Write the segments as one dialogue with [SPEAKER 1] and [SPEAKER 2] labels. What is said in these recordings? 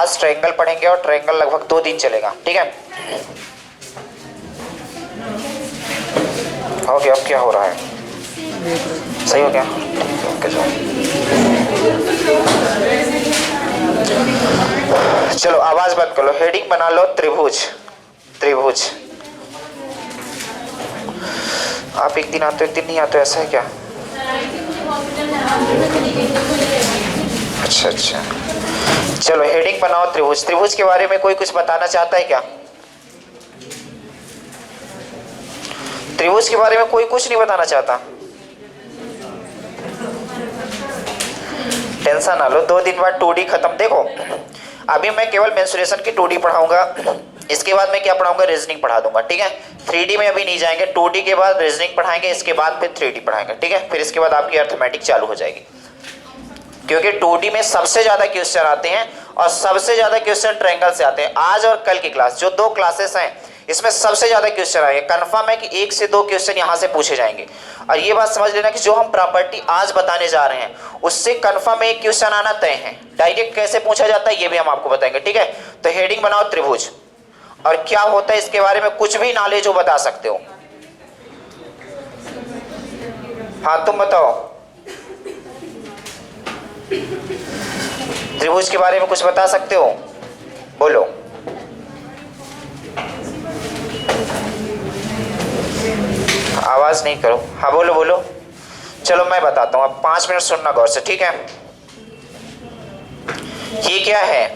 [SPEAKER 1] आज ट्रायंगल पढ़ेंगे और ट्रायंगल लगभग 2 दिन चलेगा, ठीक है। हो गया, अब क्या हो रहा है, सही हो गया, ओके जाओ। चलो आवाज बंद कर लो, हेडिंग बना लो त्रिभुज। त्रिभुज आप एक दिन आते हो एक दिन नहीं आते हो, ऐसा है क्या? अच्छा अच्छा, चलो हेडिंग बनाओ त्रिभुज। त्रिभुज के बारे में कोई कुछ बताना चाहता है क्या? त्रिभुज के बारे में कोई कुछ नहीं बताना चाहता? टेंशन ना लो, 2 दिन बाद 2D खत्म। देखो अभी मैं केवल मेंसुरेशन की 2D पढ़ाऊंगा, इसके बाद मैं क्या पढ़ाऊंगा, रीजनिंग पढ़ा दूंगा, ठीक है। 3D में अभी नहीं जाएंगे, 2D के बाद रीजनिंग पढ़ाएंगे, इसके बाद फिर 3D पढ़ाएंगे, ठीक है। फिर इसके बाद आपकी अर्थमेटिक चालू हो जाएगी, क्योंकि 2D में सबसे ज्यादा क्वेश्चन आते हैं और सबसे ज्यादा क्वेश्चन ट्रायंगल से आते हैं। आज और कल की क्लास जो 2 क्लासेस हैं इसमें सबसे ज्यादा क्वेश्चन आएंगे, कंफर्म है कि 1 से 2 क्वेश्चन यहां से पूछे जाएंगे। और ये बात समझ लेना कि जो हम प्रॉपर्टी आज बताने जा रहे हैं उससे कंफर्म एक क्वेश्चन आना तय है। डायरेक्ट कैसे पूछा जाता है ये भी हम आपको बताएंगे, ठीक है। तो हेडिंग बनाओ त्रिभुज, और क्या होता है इसके बारे में कुछ भी नॉलेज हो बता सकते हो। हाँ तुम बताओ, त्रिभुज के बारे में कुछ बता सकते हो, बोलो। आवाज नहीं करो, हाँ बोलो बोलो। चलो मैं बताता हूं, अब 5 मिनट सुनना गौर से, ठीक है। ये क्या है,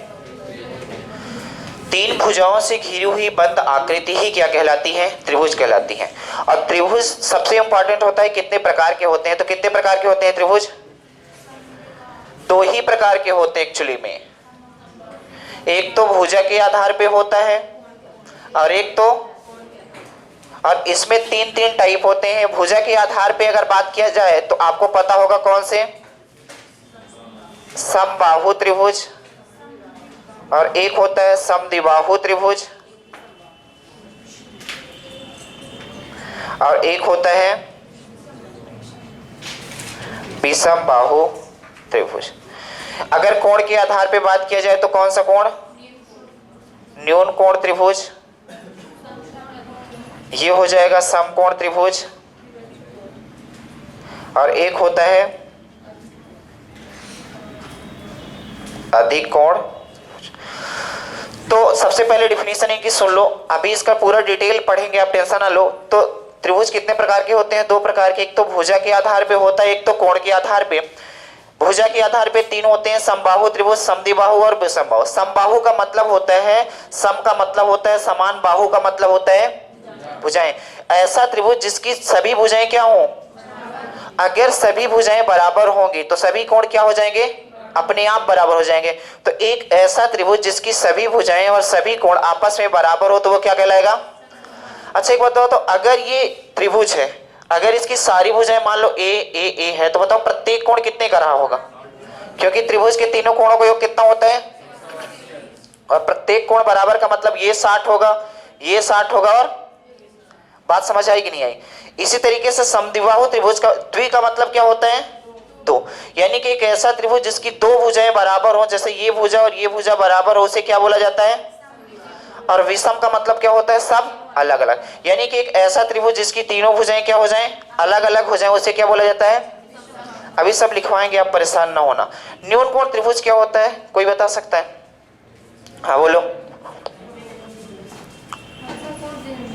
[SPEAKER 1] 3 भुजाओं से घिरी हुई बंद आकृति ही क्या कहलाती है, त्रिभुज कहलाती है। और त्रिभुज सबसे इंपॉर्टेंट होता है कितने प्रकार के होते हैं, तो कितने प्रकार के होते हैं त्रिभुज? 2 ही प्रकार के होते हैं एक्चुअली में। एक तो भुजा के आधार पे होता है और एक तो, और इसमें 3 टाइप होते हैं। भुजा के आधार पे अगर बात किया जाए तो आपको पता होगा कौन से, समबाहु त्रिभुज, और एक होता है समद्विबाहु त्रिभुज, और एक होता है विषमबाहु त्रिभुज। अगर कोण के आधार पे बात किया जाए तो कौन सा कोण, न्यून कोण त्रिभुज, ये हो जाएगा समकोण त्रिभुज, और एक होता है अधिक कोण। तो सबसे पहले डिफिनीशन है कि सुन लो, अभी इसका पूरा डिटेल पढ़ेंगे, आप टेंशन ना लो। तो त्रिभुज कितने प्रकार के होते हैं, 2 प्रकार के, एक तो भुजा के आधार पे होता है, एक तो कोण के आधार पे। भुजा के आधार पे 3 होते हैं, समबाहु त्रिभुज, समद्विबाहु और विषमबाहु। समबाहु का मतलब होता है, सम का मतलब होता है समान, बाहु का मतलब होता है भुजाएं। ऐसा त्रिभुज जिसकी सभी भुजाएं क्या हो, अगर सभी भुजाएं बराबर होंगी तो सभी कोण क्या हो जाएंगे, अपने आप बराबर हो जाएंगे। तो एक ऐसा त्रिभुज जिसकी सभी भुजाएं और सभी कोण आपस में बराबर हो तो वो क्या कहलाएगा। अच्छा एक बताओ, तो अगर ये त्रिभुज है, अगर इसकी सारी भुजाएं मान लो ए ए ए है, तो बताओ प्रत्येक कोण कितने का रहा होगा, क्योंकि त्रिभुज के तीनों कोणों का योग कितना होता है, और प्रत्येक कोण बराबर का मतलब ये 60 होगा, ये 60 होगा, और बात समझ आई कि नहीं आई। इसी तरीके से समद्विबाहु त्रिभुज का, द्वि का मतलब क्या होता है, 2, यानी कि एक ऐसा त्रिभुज जिसकी 2 भुजाएं बराबर हो, जैसे ये भुजा और ये भुजा बराबर हो, उसे क्या बोला जाता है। और विषम का मतलब क्या होता है, सब अलग अलग, यानी कि एक ऐसा त्रिभुज जिसकी तीनों भुजाएं क्या हो जाएं, अलग अलग हो जाएं, उसे क्या बोला जाता है। अभी सब लिखवाएंगे, आप परेशान ना होना। न्यून कोण त्रिभुज क्या होता है, कोई बता सकता है, हाँ बोलो।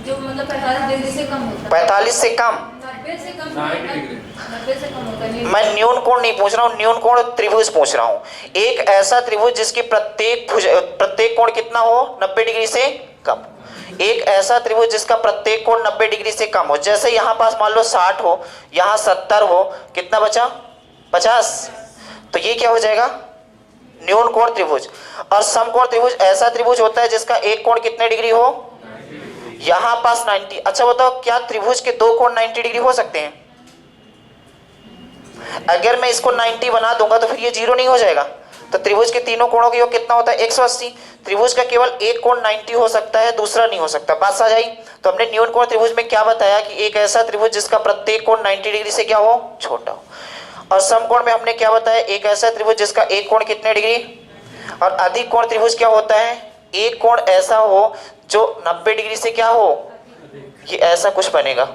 [SPEAKER 2] जो मतलब 45 डिग्री से कम होता है,
[SPEAKER 1] 45 से कम,
[SPEAKER 2] 90 से कम, 90 से कम होता है।
[SPEAKER 1] मैं न्यून कोण नहीं पूछ रहा हूँ, न्यून कोण त्रिभुज पूछ रहा हूँ। एक ऐसा त्रिभुज जिसकी प्रत्येक कोण कितना हो, 90 डिग्री से कम। एक ऐसा त्रिभुज जिसका प्रत्येक कोण 90 डिग्री से कम हो, जैसे यहाँ पास मान लो 60 हो, यहाँ 70 हो, कितना बचा 50, तो ये क्या हो जाएगा, न्यून कोण त्रिभुज। और समकोण त्रिभुज ऐसा त्रिभुज होता है जिसका एक कोण कितने डिग्री हो, यहां पास 90। अच्छा बताओ, क्या त्रिभुज के 2 कोण 90 डिग्री हो सकते हैं? अगर मैं इसको 90 बना दूंगा तो फिर ये 0 नहीं हो जाएगा। तो त्रिभुज के तीनों कोणों का योग कितना होता है, 180। त्रिभुज का केवल एक कोण 90 हो सकता है, दूसरा नहीं हो सकता। बात समझ आई। तो हमने न्यून कोण त्रिभुज में क्या बताया कि एक ऐसा त्रिभुज जिसका प्रत्येक कोण 90 डिग्री से क्या हो, छोटा हो। और समकोण में हमने क्या बताया, एक ऐसा त्रिभुज जिसका एक कोण कितने डिग्री, और अधिक कोण त्रिभुज क्या होता है? एक कोण ऐसा हो जो 90 डिग्री से क्या हो, ये ऐसा कुछ बनेगा।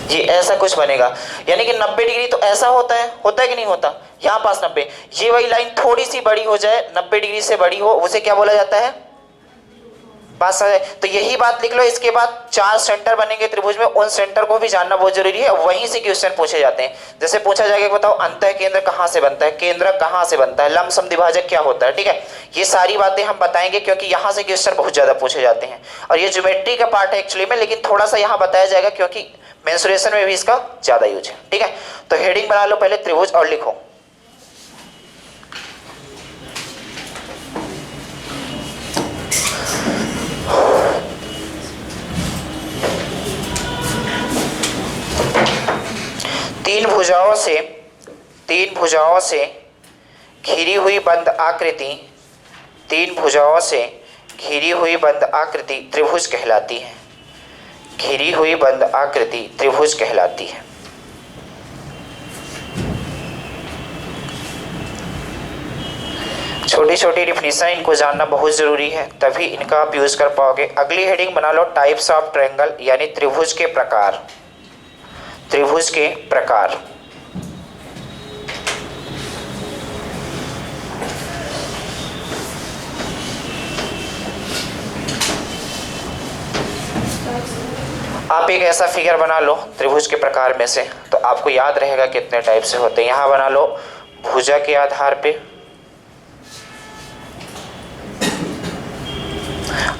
[SPEAKER 1] ये ऐसा कुछ बनेगा, यानी कि 90 डिग्री तो ऐसा होता है कि नहीं होता? यहाँ पास 90, ये वाली लाइन थोड़ी सी बड़ी हो जाए, 90 डिग्री से बड़ी हो, उसे क्या बोला जाता है? बात समझ? तो यही बात लिख लो। इसके बाद 4 सेंटर बनेंगे त्रिभुज में, उन सेंटर को भी जानना बहुत जरूरी है, वहीं से क्वेश्चन पूछे जाते हैं। जैसे पूछा जाएगा बताओ अंतः केंद्र कहाँ से बनता है, केंद्र कहाँ से बनता है, लंब समद्विभाजक क्या होता है, ठीक है। ये सारी बातें हम बताएंगे क्योंकि यहाँ से क्वेश्चन बहुत ज्यादा पूछे जाते हैं और ये ज्योमेट्री का पार्ट है एक्चुअली में, लेकिन थोड़ा सा यहाँ बताया जाएगा क्योंकि मेंसुरेशन में भी इसका ज्यादा यूज है, ठीक है। तो हेडिंग बना लो पहले त्रिभुज और लिखो तीन भुजाओं से घिरी हुई बंद आकृति, तीन भुजाओं से घिरी हुई बंद आकृति त्रिभुज कहलाती है, घिरी हुई बंद आकृति त्रिभुज कहलाती है। छोटी छोटी डिफिनीशन इनको जानना बहुत जरूरी है, तभी इनका आप यूज कर पाओगे। अगली हेडिंग बना लो टाइप्स ऑफ ट्रायंगल, यानी त्रिभुज के प्रकार, त्रिभुज के प्रकार। आप एक ऐसा फिगर बना लो त्रिभुज के प्रकार में से, तो आपको याद रहेगा कितने टाइप से होते हैं। यहां बना लो भुजा के आधार पे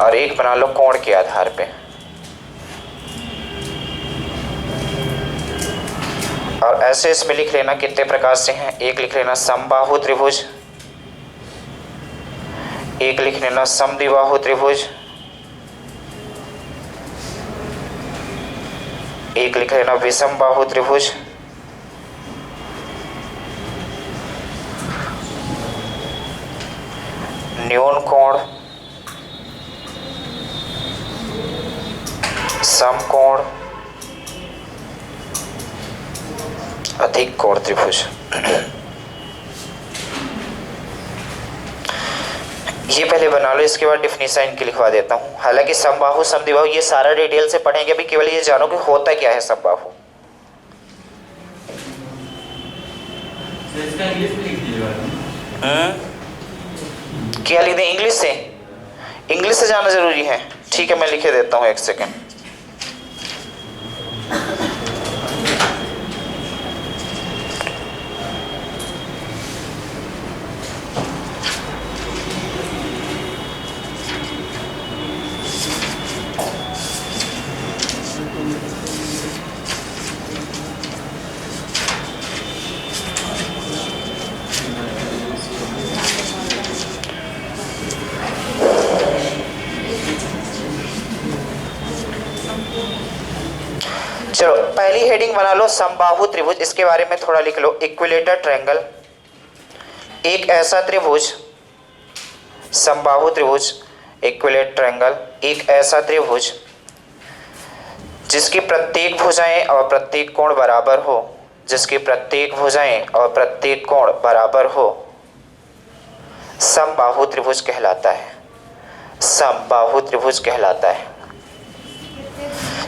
[SPEAKER 1] और एक बना लो कोण के आधार पे, और ऐसे इसमें लिख लेना कितने प्रकार से हैं। एक लिख लेना समबाहु त्रिभुज, एक लिख लेना समद्विबाहु त्रिभुज, एक लिख लेना विषम बाहु त्रिभुज, न्यून कोण, समकोण, अधिक कोण त्रिभुज। ये पहले बना लो, इसके बाद डिफिनीशन इनकी लिखवा देता हूँ। हालांकि समबाहु समद्विबाहु ये सारा डिटेल से पढ़ेंगे, अभी केवल ये जानो कि होता क्या है समबाहु। क्या लिख दें इंग्लिश से? इंग्लिश से जाना जरूरी है, ठीक है मैं लिखे देता हूँ, एक सेकेंड। चलो पहली हेडिंग बना लो समबाहु त्रिभुज, इसके बारे में थोड़ा लिख लो। इक्विलेटर ट्रायंगल, एक ऐसा त्रिभुज, समबाहु त्रिभुज इक्विलेटर ट्रायंगल, एक ऐसा त्रिभुज जिसकी प्रत्येक भुजाएं और प्रत्येक कोण बराबर हो, जिसकी प्रत्येक भुजाएं और प्रत्येक कोण बराबर हो, समबाहु त्रिभुज कहलाता है, समबाहु त्रिभुज कहलाता है।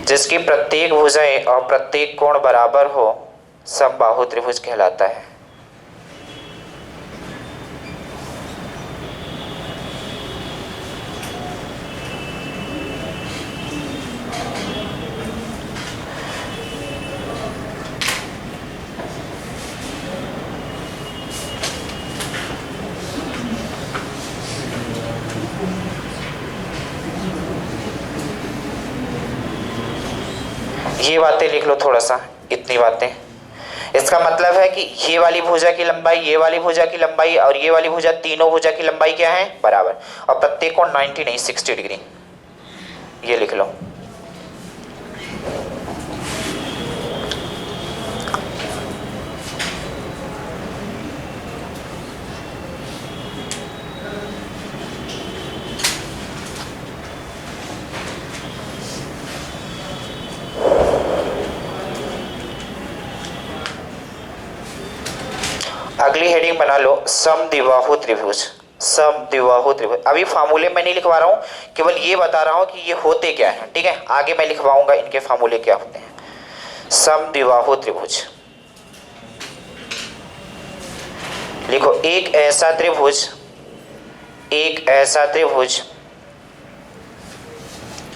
[SPEAKER 1] जिसकी प्रत्येक भुजाएं और प्रत्येक कोण बराबर हो, समबाहु त्रिभुज कहलाता है। ये बातें लिख लो थोड़ा सा, इतनी बातें। इसका मतलब है कि ये वाली भुजा की लंबाई, ये वाली भुजा की लंबाई और ये वाली भुजा, तीनों भुजा की लंबाई क्या है? बराबर, और प्रत्येक कोण 90 नहीं 60 डिग्री, ये लिख लो। अगली हेडिंग बना लो समद्विबाहु त्रिभुज। समद्विबाहु त्रिभुज, अभी फार्मूले में नहीं लिखवा रहा हूँ, केवल ये बता रहा हूँ कि ये होते क्या है, ठीक है। आगे मैं लिखवाऊंगा इनके फार्मूले क्या होते हैं। समद्विबाहु त्रिभुज लिखो, एक ऐसा त्रिभुज, एक ऐसा त्रिभुज,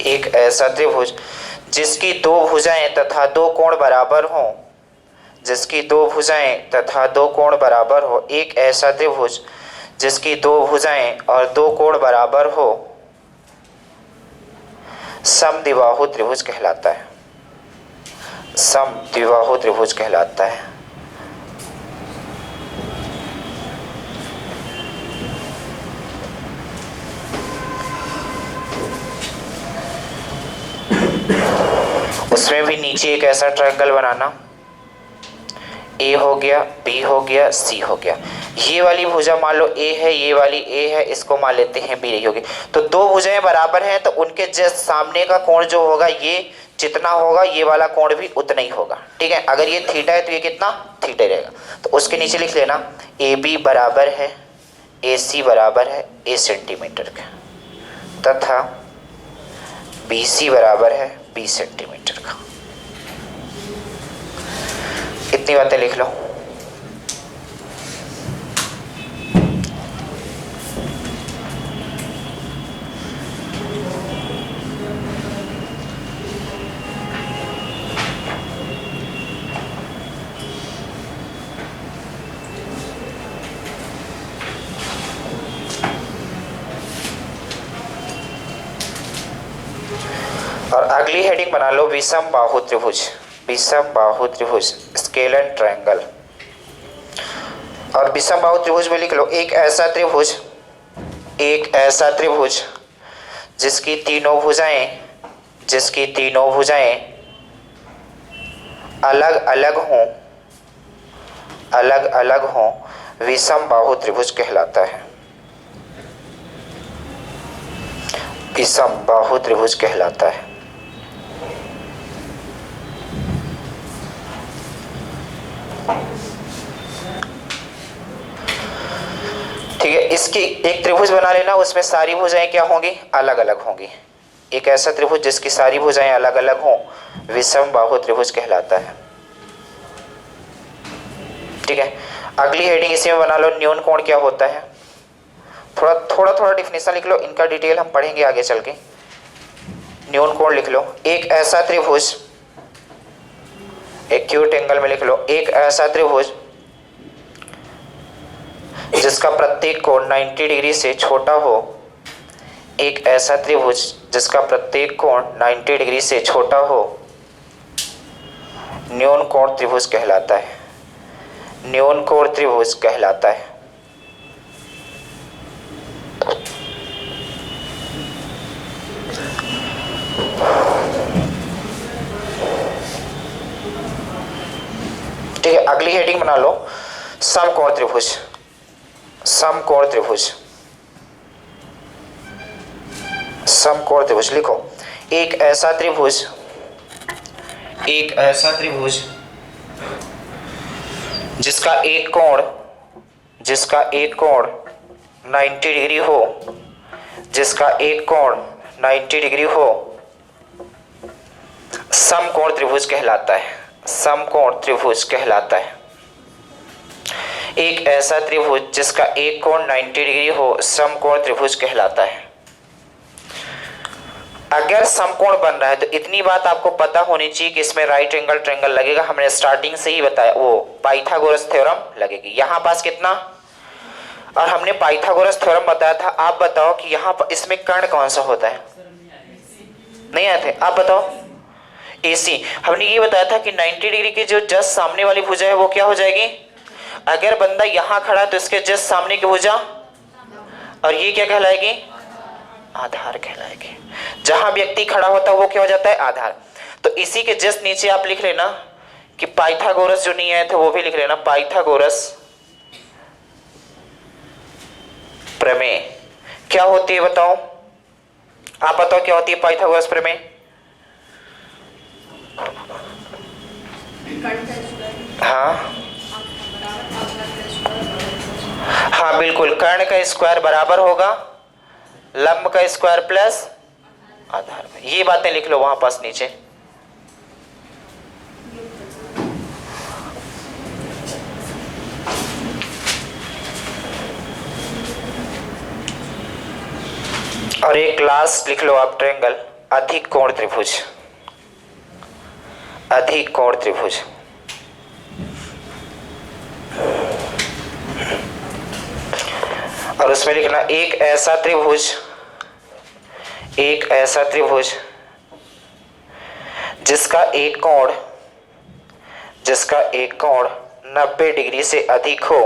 [SPEAKER 1] एक ऐसा त्रिभुज जिसकी दो भुजाएं तथा दो कोण बराबर हों, जिसकी दो भुजाएं तथा दो कोण बराबर हो। एक ऐसा त्रिभुज जिसकी दो भुजाएं और दो कोण बराबर हो समद्विबाहु त्रिभुज कहलाता है। समद्विबाहु त्रिभुज कहलाता है। उसमें भी नीचे एक ऐसा ट्रायंगल बनाना, ए हो गया, बी हो गया, सी हो गया। ये वाली भुजा मान लो ए है, ये वाली ए है, इसको मान लेते हैं बी रही होगी। तो दो भुजाएं बराबर हैं तो उनके जस्ट सामने का कोण जो होगा ये जितना होगा ये वाला कोण भी उतना ही होगा, ठीक है। अगर ये थीटा है तो ये कितना थीटा रहेगा। तो उसके नीचे लिख लेना ए बी बराबर है ए सी बराबर है ए सेंटीमीटर का, तथा बी सी बराबर है 20 सेंटीमीटर का। इतनी बातें लिख लो। और अगली हेडिंग बना लो विषम बाहु त्रिभुज। विषम बाहु त्रिभुज स्केलर ट्रायंगल। और विषम बाहु त्रिभुज में लिख लो एक ऐसा त्रिभुज, एक ऐसा त्रिभुज जिसकी तीनों भुजाएं, जिसकी तीनों भुजाएं अलग अलग हों, अलग अलग हों विषम बाहु त्रिभुज कहलाता है। विषम बाहु त्रिभुज कहलाता है। ठीक है, इसकी एक त्रिभुज बना लेना, उसमें सारी भुजाएं क्या होंगी अलग अलग होंगी। एक ऐसा त्रिभुज जिसकी सारी भुजाएं अलग अलग हों विषम बाहु त्रिभुज कहलाता है। ठीक है, अगली हेडिंग इसी में बना लो न्यून कोण क्या होता है। थोड़ा डिफिनेशन लिख लो, इनका डिटेल हम पढ़ेंगे आगे चल के। न्यून कोण लिख लो एक ऐसा त्रिभुज, एक्यूट एंगल में लिख लो एक ऐसा त्रिभुज जिसका प्रत्येक कोण 90 डिग्री से छोटा हो। एक ऐसा त्रिभुज जिसका प्रत्येक कोण 90 डिग्री से छोटा हो न्यून कोण त्रिभुज कहलाता है। न्यून कोण त्रिभुज कहलाता है। ठीक है, अगली हेडिंग बना लो समकोण त्रिभुज। समकोण त्रिभुज, समकोण त्रिभुज लिखो एक ऐसा त्रिभुज, एक ऐसा त्रिभुज जिसका एक कोण, जिसका एक कोण 90 डिग्री हो, जिसका एक कोण 90 डिग्री हो समकोण त्रिभुज कहलाता है। समकोण त्रिभुज कहलाता है। एक ऐसा त्रिभुज जिसका एक कोण 90 डिग्री हो समकोण त्रिभुज कहलाता है। अगर समकोण बन रहा है तो इतनी बात आपको पता होनी चाहिए कि इसमें राइट एंगल ट्रायंगल लगेगा। हमने स्टार्टिंग से ही बताया, वो पाइथागोरस थ्योरम लगेगी। यहाँ पास कितना, और हमने पाइथागोरस थ्योरम बताया था। आप बताओ कि यहाँ पर इसमें कर्ण कौन सा होता है, नहीं आए थे, आप बताओ। AC हमने ये बताया था कि 90 डिग्री की जो जस्ट सामने वाली भुजा है वो क्या हो जाएगी। अगर बंदा यहाँ खड़ा है तो इसके जस्ट सामने की भुजा, और ये क्या कहलाएगी, आधार कहलाएगी। जहां व्यक्ति खड़ा होता है वो क्या हो जाता है, आधार। तो इसी के जस्ट नीचे आप लिख लेना कि पाइथागोरस जो नहीं आए थे वो भी लिख लेना। पाइथागोरस प्रमेय क्या होती है बताओ, आप बताओ क्या होती है पाइथागोरस प्रमेय। हाँ हाँ बिल्कुल, कर्ण का स्क्वायर बराबर होगा लंब का स्क्वायर प्लस आधार का। ये बातें लिख लो वहां पास नीचे। और एक लास्ट लिख लो आप, ट्रायंगल अधिक कोण त्रिभुज, अधिक कोण त्रिभुज। और उसमें लिखना एक ऐसा त्रिभुज, एक ऐसा त्रिभुज जिसका एक कोण, जिसका एक कोण 90 डिग्री से अधिक हो,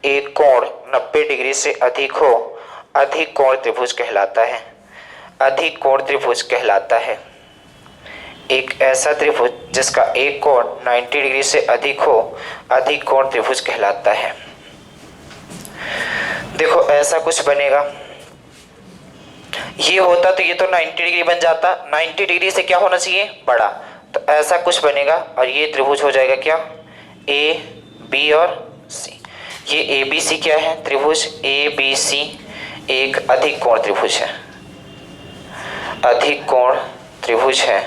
[SPEAKER 1] एक कोण 90 डिग्री से अधिक हो, अधिक कोण त्रिभुज कहलाता है, अधिक कोण त्रिभुज कहलाता है। एक ऐसा त्रिभुज जिसका एक कोण 90 डिग्री से अधिक हो, अधिक कोण त्रिभुज कहलाता है। देखो ऐसा कुछ बनेगा, ये होता तो ये तो 90 डिग्री बन जाता, 90 डिग्री से क्या होना चाहिए, बड़ा, तो ऐसा कुछ बनेगा और ये त्रिभुज हो जाएगा क्या, ए बी और सी। ये ए बी सी क्या है, त्रिभुज ए बी सी एक अधिक कोण त्रिभुज है, अधिक कोण त्रिभुज है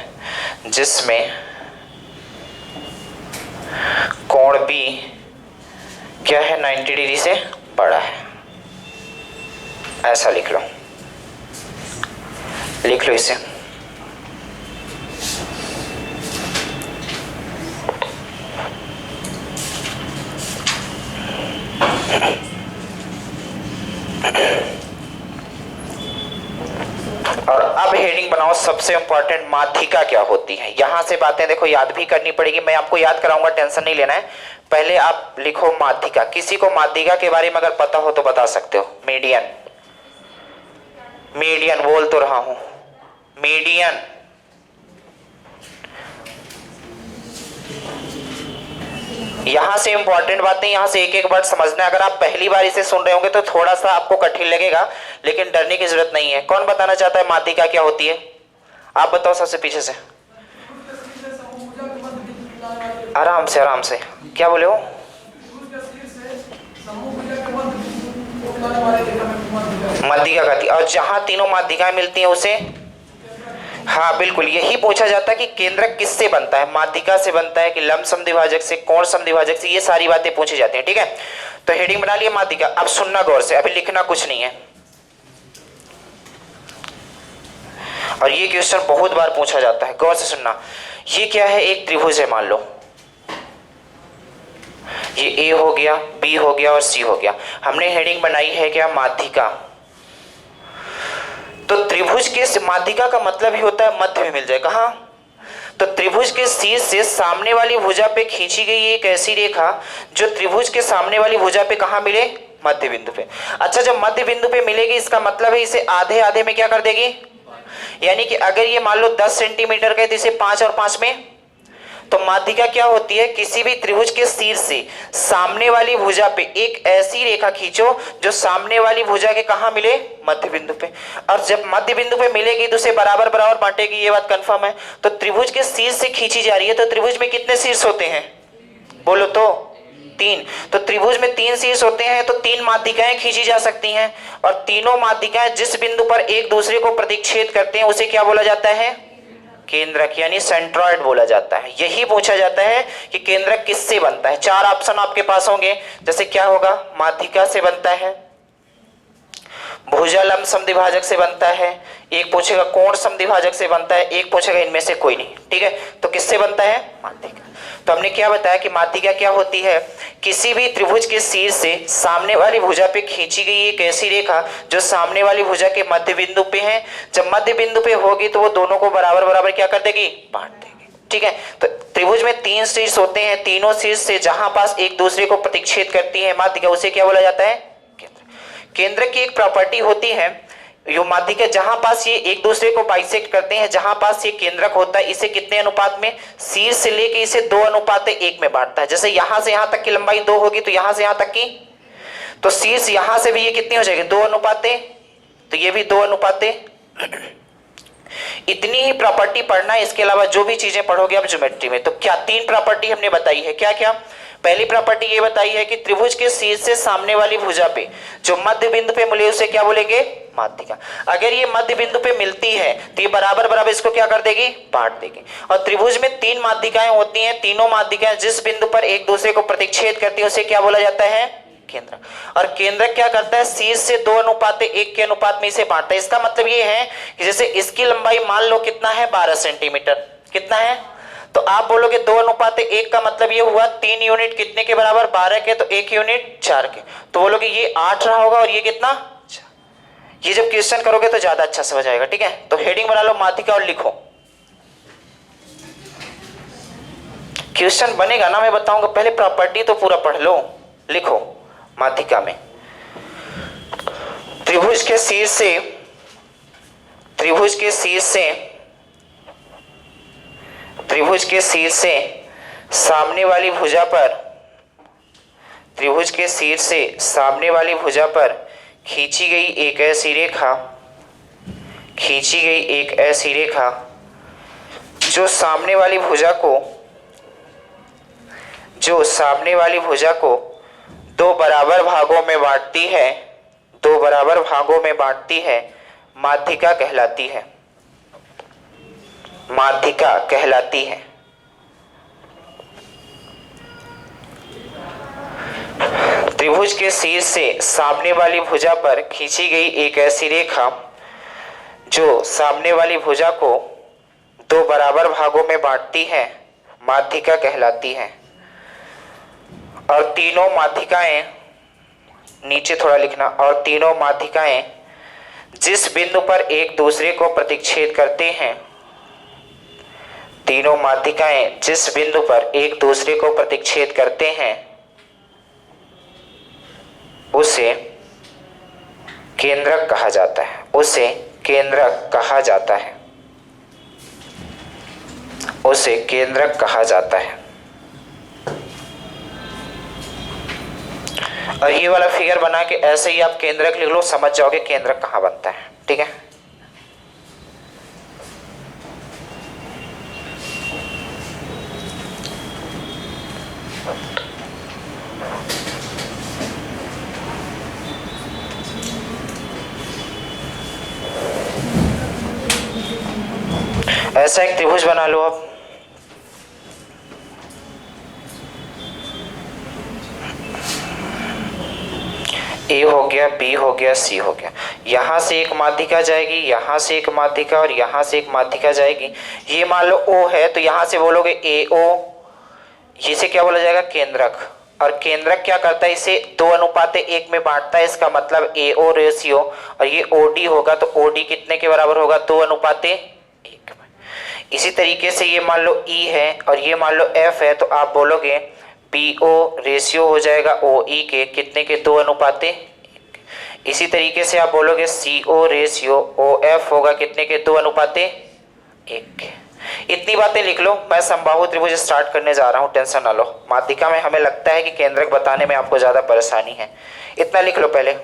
[SPEAKER 1] जिसमें कोण बी क्या है, 90 डिग्री से बड़ा है। ऐसा लिख लो, लिख लो इसे। और अब हेडिंग बनाओ, सबसे इंपॉर्टेंट माध्यिका क्या होती है। यहां से बातें देखो याद भी करनी पड़ेगी, मैं आपको याद कराऊंगा, टेंशन नहीं लेना है। पहले आप लिखो माध्यिका। किसी को माध्यिका के बारे में अगर पता हो तो बता सकते हो। मीडियन, मीडियन बोल तो रहा हूं, मीडियन। यहां से इंपॉर्टेंट बातें, यहां से एक एक वर्ड समझना है। अगर आप पहली बार इसे सुन रहे होंगे तो थोड़ा सा आपको कठिन लगेगा, लेकिन डरने की जरूरत नहीं है। कौन बताना चाहता है माध्यिका क्या होती है? आप बताओ सबसे पीछे से, आराम से आराम से। क्या बोले हो? माध्यिका का, और जहां तीनों माध्यिकाएं मिलती हैं उसे, हाँ बिल्कुल, यही पूछा जाता है कि केंद्रक किससे बनता है, माध्यिका से बनता है कि लंब समद्विभाजक से, कोण समद्विभाजक से, ये सारी बातें पूछी जाती हैं। ठीक है, तो हेडिंग बना लिया माध्यिका। अब सुनना गौर से, अभी लिखना कुछ नहीं है। और ये क्वेश्चन बहुत बार पूछा जाता है, गौर से सुनना। ये क्या है, एक त्रिभुज है, मान लो ये ए हो गया, बी हो गया और सी हो गया। हमने हेडिंग बनाई है क्या, माध्यिका। तो त्रिभुज के माध्यिका का मतलब ही होता है मध्य में मिल जाए। कहां? तो त्रिभुज के शीर्ष से सामने वाली भुजा पे खींची गई एक ऐसी रेखा जो त्रिभुज के सामने वाली भुजा पे कहां मिले, मध्य बिंदु पे। अच्छा, जब मध्य बिंदु पे मिलेगी इसका मतलब है इसे आधे आधे में क्या कर देगी, यानी कि अगर ये मान लो 10 सेंटीमीटर का है तो इसे 5 और 5 में। तो माध्यिका क्या होती है, किसी भी त्रिभुज के शीर्ष से सामने वाली भुजा पे एक ऐसी रेखा खींचो जो सामने वाली भुजा के कहां मिले, मध्य बिंदु पे। और जब मध्य बिंदु पे मिलेगी तो उसे बराबर बराबर बांटेगी, ये बात कंफर्म है। तो त्रिभुज के शीर्ष से खींची जा रही है, तो त्रिभुज में कितने शीर्ष होते हैं, बोलो तो 3। तो त्रिभुज में 3 शीर्ष होते हैं, तो 3 माध्यिकाएं खींची जा सकती हैं। और तीनों माध्यिकाएं जिस बिंदु पर एक दूसरे को प्रतिच्छेद करते हैं उसे क्या बोला जाता है, केंद्रक, यानी सेंट्रॉइड बोला जाता है। यही पूछा जाता है कि केंद्रक किससे बनता है। 4 ऑप्शन आपके पास होंगे, जैसे क्या होगा, माध्यिका से बनता है, भुजा लंब समद्विभाजक से बनता है, एक पूछेगा कोण समद्विभाजक से बनता है, एक पूछेगा इनमें से कोई नहीं। ठीक है, तो किससे बनता है, माध्यिका। तो हमने क्या बताया कि माध्यिका क्या होती है, किसी भी त्रिभुज के शीर्ष से सामने वाली भुजा पे खींची गई एक ऐसी रेखा जो सामने वाली भुजा के मध्य बिंदु पे है। जब मध्य बिंदु पे होगी तो वो दोनों को बराबर बराबर क्या कर देगी, बांट देगी। ठीक है, तो त्रिभुज में 3 शीर्ष होते हैं, तीनों शीर्ष से जहां पास एक दूसरे को प्रतिच्छेद करती है माध्यिका, उसे क्या बोला जाता है, केंद्र। केंद्र की एक प्रॉपर्टी होती है, यो माध्यिका जहां पास ये एक दूसरे को बाइसेक्ट करते हैं, जहां पास ये केंद्रक होता है, इसे कितने अनुपात में, शीर्ष से लेके इसे 2:1 में बांटता है। जैसे यहां से यहां तक की लंबाई 2 होगी तो यहां से यहां तक की, तो शीर्ष यहां से भी ये कितनी हो जाएगी, 2:1, तो ये भी 2:1। इतनी ही प्रॉपर्टी पढ़ना है, इसके अलावा जो भी चीजें पढ़ोगे आप ज्योमेट्री में। तो क्या 3 प्रॉपर्टी हमने बताई है, क्या क्या, पहली प्रॉपर्टी ये बताई है कि त्रिभुज के शीर्ष से सामने वाली भुजा पे जो मध्य बिंदु पे मिले उसे क्या बोलेंगे, माध्यिका। अगर ये मध्य बिंदु पे मिलती है तो ये बराबर बराबर इसको क्या कर देगी, बांट देगी। और त्रिभुज में 3 माध्यिकाएं होती हैं, तीनों माध्यिकाएं जिस बिंदु पर एक दूसरे को प्रतिच्छेद करती है उसे क्या बोला जाता है, केंद्रक। और केंद्रक क्या करता है, शीर्ष से 2:1 के अनुपात में इसे बांटता है। इसका मतलब ये है कि जैसे इसकी लंबाई मान लो कितना है, 12 सेंटीमीटर, कितना है, तो आप बोलोगे 2:1 का मतलब ये हुआ 3 यूनिट कितने के बराबर, 12 के, तो 1 यूनिट 4 के, तो बोलोगे ये 8 रहा होगा और ये कितना, 4। ये जब क्वेश्चन करोगे तो ज्यादा अच्छा समझ आएगा। ठीक है, तो हेडिंग बना लो माध्यिका और लिखो। क्वेश्चन बनेगा ना, मैं बताऊंगा, पहले प्रॉपर्टी तो पूरा पढ़ लो। लिखो माध्यिका में त्रिभुज के शीर्ष से सामने वाली भुजा पर, त्रिभुज के शीर्ष से सामने वाली भुजा पर खींची गई एक ऐसी रेखा जो सामने वाली भुजा को 2 बराबर भागों में बांटती है, माध्यिका कहलाती है। त्रिभुज के शीर्ष से सामने वाली भुजा पर खींची गई एक ऐसी रेखा जो सामने वाली भुजा को 2 बराबर भागों में बांटती है, माध्यिका कहलाती है। और तीनों माध्यिकाएं, नीचे थोड़ा लिखना, और तीनों माध्यिकाएं जिस बिंदु पर एक दूसरे को प्रतिच्छेद करते हैं उसे केंद्रक कहा जाता है। और ये वाला फिगर बना के ऐसे ही आप केंद्रक लिख लो, समझ जाओगे केंद्रक कहाँ बनता है। ठीक है, ऐसा एक त्रिभुज बना लो अब। ए हो गया, बी हो गया, सी हो गया। यहां से एक माध्यिका जाएगी, यहां से एक माध्यिका और यहां से एक माध्यिका जाएगी। ये मान लो ओ है तो यहां से बोलोगे ए ओ, इसे क्या बोला जाएगा, केंद्रक। और केंद्रक क्या करता है, इसे 2:1 में बांटता है। इसका मतलब ए ओ रेशियो, और ये ओ डी होगा तो ओ डी कितने के बराबर होगा, 2:1। इसी तरीके से ये मान लो ई है और ये मान लो एफ है, तो आप बोलोगे पी ओ रेशियो हो जाएगा ओ ई के कितने के, 2:1। इसी तरीके से आप बोलोगे सी ओ रेशियो ओ एफ होगा कितने के, 2:1। इतनी बातें लिख लो। मैं समबाहु त्रिभुज स्टार्ट करने जा रहा हूं, टेंशन ना लो। माध्यिका में हमें लगता है कि केंद्रक बताने में आपको ज्यादा परेशानी है, इतना लिख लो पहले।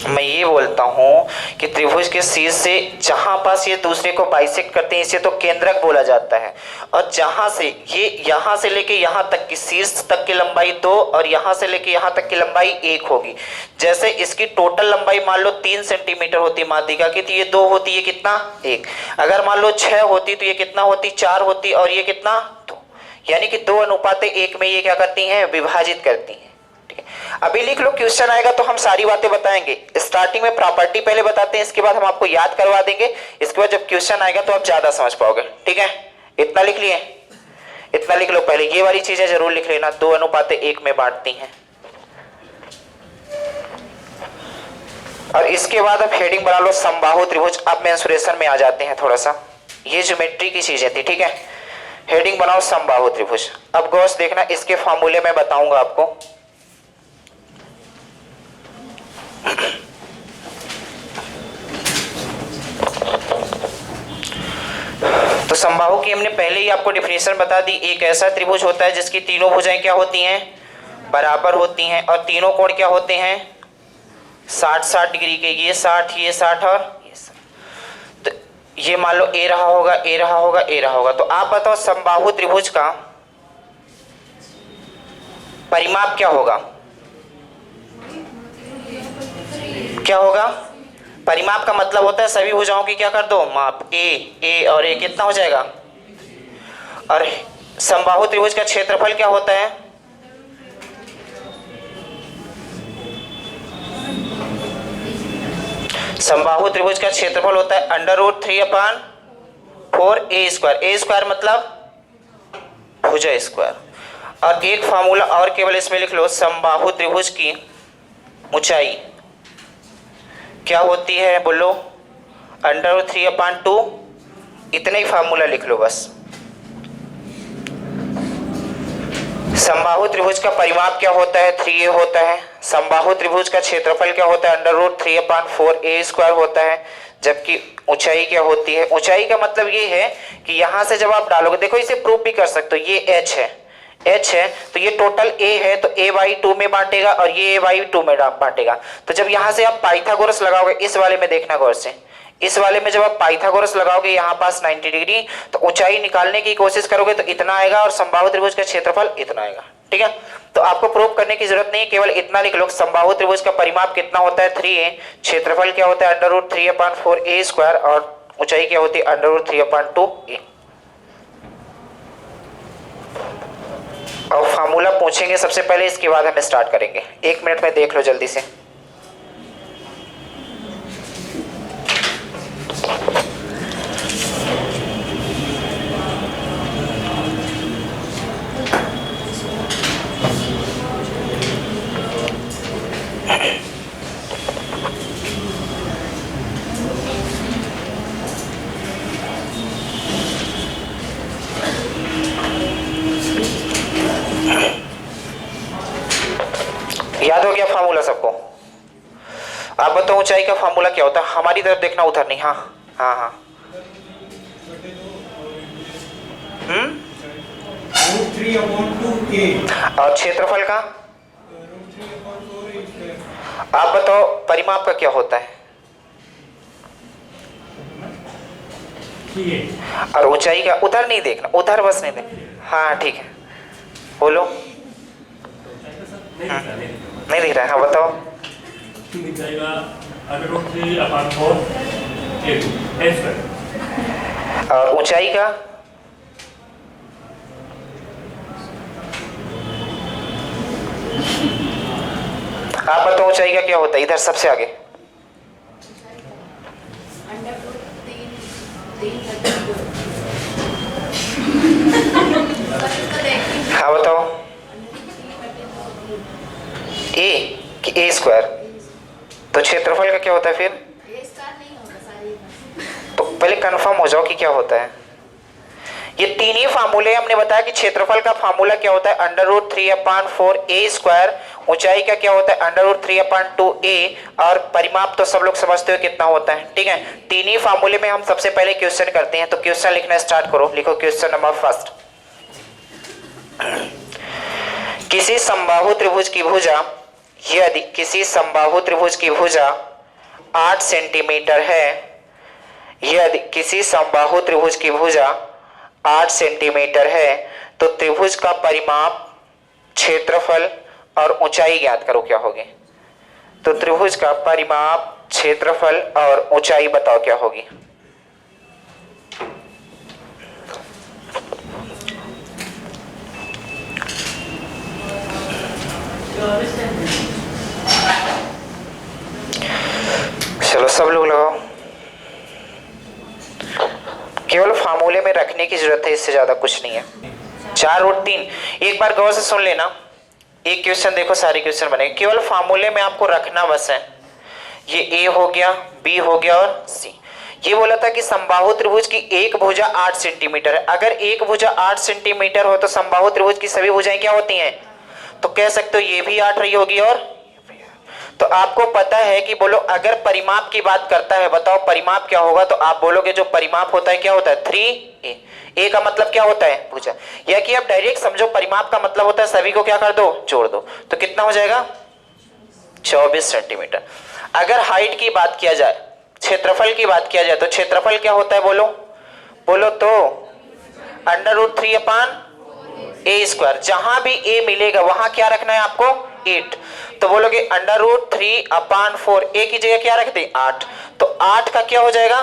[SPEAKER 1] मैं ये बोलता हूं कि त्रिभुज के शीर्ष से जहां पास ये दूसरे को बाइसेक्ट करते हैं इसे तो केंद्रक बोला जाता है। और जहां से ये यहां से लेके यहां तक की शीर्ष तक की लंबाई 2 और यहां से लेके यहां तक की लंबाई 1 होगी। जैसे इसकी टोटल लंबाई मान लो 3 सेंटीमीटर होती माध्यिका की, तो ये 2 होती, ये कितना, 1। अगर मान लो 6 होती तो ये कितना होती, 4 होती, और ये कितना, 2। यानी कि 2:1 में ये क्या करती हैं, विभाजित करती हैं। अभी लिख लो, क्वेश्चन आएगा तो हम सारी बातें बताएंगे। स्टार्टिंग में प्रॉपर्टी पहले बताते हैं, इसके बाद हम आपको याद करवा देंगे। इसके बाद जब क्वेश्चन आएगा तो आप ज्यादा समझ पाओगे। ठीक है, इतना लिख लिए, इतना लिख लो पहले। ये वाली चीजें जरूर लिख लेना, 2:1 में बांटती हैं। और इसके बाद अब हेडिंग बना लो समबाहु त्रिभुज। अब मेंसुरेशन में आ जाते हैं थोड़ा सा, ये ज्योमेट्री की चीजें थी। ठीक है, हेडिंग बनाओ समबाहु त्रिभुज। अब गौर से देखना, इसके फॉर्मूले में बताऊंगा आपको। तो समबाहु की हमने पहले ही आपको डेफिनेशन बता दी। एक ऐसा त्रिभुज होता है जिसकी तीनों भुजाएं क्या होती हैं, बराबर होती हैं, और तीनों कोण क्या होते हैं, 60-60 डिग्री के। ये 60, ये 60 और ये 60। तो ये मान लो ए रहा होगा, ए रहा होगा, ए रहा होगा। तो आप बताओ समबाहु त्रिभुज का परिमाप क्या होगा? क्या होगा? परिमाप का मतलब होता है सभी भुजाओं की क्या कर दो माप, ए और ए कितना हो जाएगा। और समबाहु त्रिभुज का क्षेत्रफल क्या होता है? समबाहु त्रिभुज का क्षेत्रफल होता है √3/4 ए स्क्वायर। ए स्क्वायर मतलब भुजा स्क्वायर। और एक फार्मूला और केवल इसमें लिख लो, समबाहु त्रिभुज की ऊंचाई क्या होती है बोलो? √3/2। इतना ही फार्मूला लिख लो बस। समबाहु त्रिभुज का परिमाप क्या होता है? 3a होता है। समबाहु त्रिभुज का क्षेत्रफल क्या होता है? √3/4 ए स्क्वायर होता है। जबकि ऊंचाई क्या होती है? ऊंचाई का मतलब ये है कि यहां से जब आप डालोगे, देखो इसे प्रूफ भी कर सकते हो, ये h है, h है तो ये टोटल a है, तो a/2 में बांटेगा और ये a/2 में बांटेगा। तो जब यहां से आप पाइथागोरस लगाओगे, इस वाले में देखना गौर से, इस वाले में जब आप पाइथागोरस लगाओगे यहाँ पास 90 डिग्री, तो ऊंचाई निकालने की कोशिश करोगे तो इतना आएगा और समबाहु त्रिभुज का क्षेत्रफल इतना आएगा। ठीक है, तो आपको प्रूफ करने की जरूरत नहीं, केवल इतना लिख लो, समबाहु त्रिभुज का परिमाप कितना होता है? 3a, क्षेत्रफल क्या होता है? √3/4 ए स्क्वायर, और ऊंचाई क्या होती है? √3/2 ए। और फार्मूला पूछेंगे सबसे पहले, इसके बाद हम स्टार्ट करेंगे। 1 मिनट में देख लो जल्दी से। याद हो गया फार्मूला सबको? आप बताओ ऊंचाई का फार्मूला क्या होता है? हमारी तरफ देखना, उधर नहीं। हाँ हाँ हाँ। और क्षेत्रफल का आप बताओ परिमाप का क्या होता है? और ऊंचाई का उधर नहीं देखना, उधर बस नहीं देखना। हाँ ठीक है, बोलो। नहीं दिख रहा है, हाँ बताओ। और ऊंचाई का? आप बताओ ऊंचाई का क्या होता है? इधर सबसे आगे। हाँ बताओ। ए कि ए स्क्वायर? तो क्षेत्रफल का क्या होता है फिर? तो पहले कंफर्म हो जाओ कि क्या होता है। ये तीन ही फार्मूले हमने बताया कि क्षेत्रफल का फार्मूला क्या होता है? √3/4 ए स्क्वायर। ऊंचाई का क्या होता है? √3/2 ए। और परिमाप तो सब लोग समझते हो कितना होता है। ठीक है, तीन ही फार्मूले में हम सबसे पहले क्वेश्चन करते हैं। तो क्वेश्चन लिखना स्टार्ट करो। लिखो क्वेश्चन नंबर फर्स्ट। किसी समबाहु त्रिभुज की भुजा, यदि किसी समबाहु त्रिभुज की भुजा 8 सेंटीमीटर है, यदि किसी समबाहु त्रिभुज की भुजा 8 सेंटीमीटर है, तो त्रिभुज का परिमाप, क्षेत्रफल और ऊंचाई ज्ञात करो। क्या होगी? तो त्रिभुज का परिमाप, क्षेत्रफल और ऊंचाई बताओ क्या होगी? चलो सब लोग लगाओ। केवल फार्मूले में रखने की जरूरत है, इससे ज्यादा कुछ नहीं है। 4√3 एक बार गौर से सुन लेना। एक क्वेश्चन देखो, सारे क्वेश्चन बनेंगे, केवल फार्मूले में आपको रखना बस है। ये ए हो गया, बी हो गया और सी। ये बोला था कि समबाहु त्रिभुज की एक भुजा 8 सेंटीमीटर है। अगर एक भुजा 8 सेंटीमीटर हो तो समबाहु त्रिभुज की सभी भुजाएं क्या होती हैं? तो कह सकते हो ये भी 8 रही होगी और तो आपको पता है कि बोलो अगर परिमाप की बात करता है, बताओ परिमाप क्या होगा? तो आप बोलोगे जो परिमाप होता है क्या होता है? 3a। ए का मतलब क्या होता है? भुजा। या कि आप डायरेक्ट समझो, परिमाप का मतलब होता है सभी को क्या कर दो? जोड़ दो। तो कितना हो जाएगा? 24 सेंटीमीटर। अगर हाइट की बात किया जाए, क्षेत्रफल की बात किया जाए तो क्षेत्रफल क्या होता है, बोलो बोलो तो √3/a²। जहां भी a मिलेगा वहां क्या रखना है आपको, 8। तो बोलोगे √3/4, a की जगह क्या रख दें, 8। तो 8 का क्या हो जाएगा,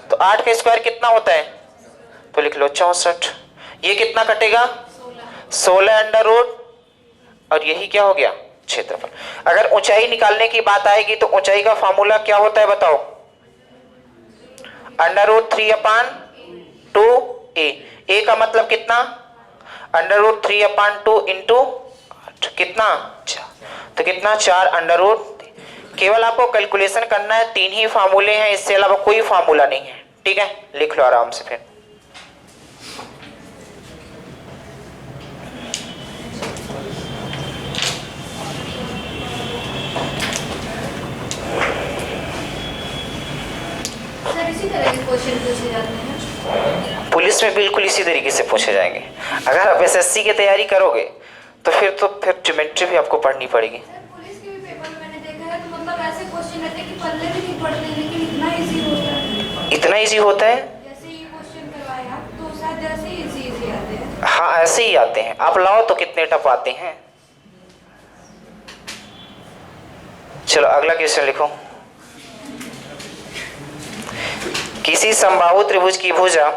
[SPEAKER 1] तो 8 का स्क्वायर कितना होता है, तो लिख लो 64। ये कितना कटेगा, 16 और यही क्या हो गया, क्षेत्रफल। अगर ऊंचाई निकालने की बात आएगी तो ऊंचाई का फॉर्मूला क्या होता है बताओ, √3/2a। a का मतलब कितना, √3/2 इंटू 8 कितना 4, तो कितना 4 केवल आपको कैलकुलेशन करना है, 3 ही फार्मूले हैं, इससे अलावा कोई फार्मूला नहीं है। ठीक है, लिख लो आराम से फिर।
[SPEAKER 2] सर इसी तरह के क्वेश्चन पूछे जाते हैं
[SPEAKER 1] पुलिस में बिल्कुल इसी तरीके से पूछे जाएंगे। अगर आप एसएससी की तैयारी करोगे तो फिर ज्योमेट्री भी आपको पढ़नी पड़ेगी।
[SPEAKER 2] सर पुलिस के भी पेपर में मैंने देखा है, तो मतलब ऐसे क्वेश्चन रहते हैं कि पल्ले भी नहीं पड़ते, लेकिन इतना इजी होता है।
[SPEAKER 1] इतना इजी होता है,
[SPEAKER 2] जैसे ये क्वेश्चन करवाए आप तो शायद ऐसे ही इजी आते हैं।
[SPEAKER 1] हाँ ऐसे ही आते हैं। आप लाओ तो कितने टफ आते हैं। चलो अगला क्वेश्चन लिखो। किसी समबाहु त्रिभुज की भुजा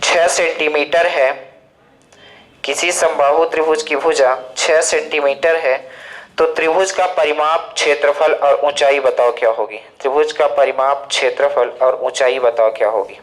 [SPEAKER 1] 6 सेंटीमीटर है। किसी समबाहु त्रिभुज की भुजा 6 सेंटीमीटर है, तो त्रिभुज का परिमाप, क्षेत्रफल और ऊंचाई बताओ क्या होगी। त्रिभुज का परिमाप, क्षेत्रफल और ऊंचाई बताओ क्या होगी।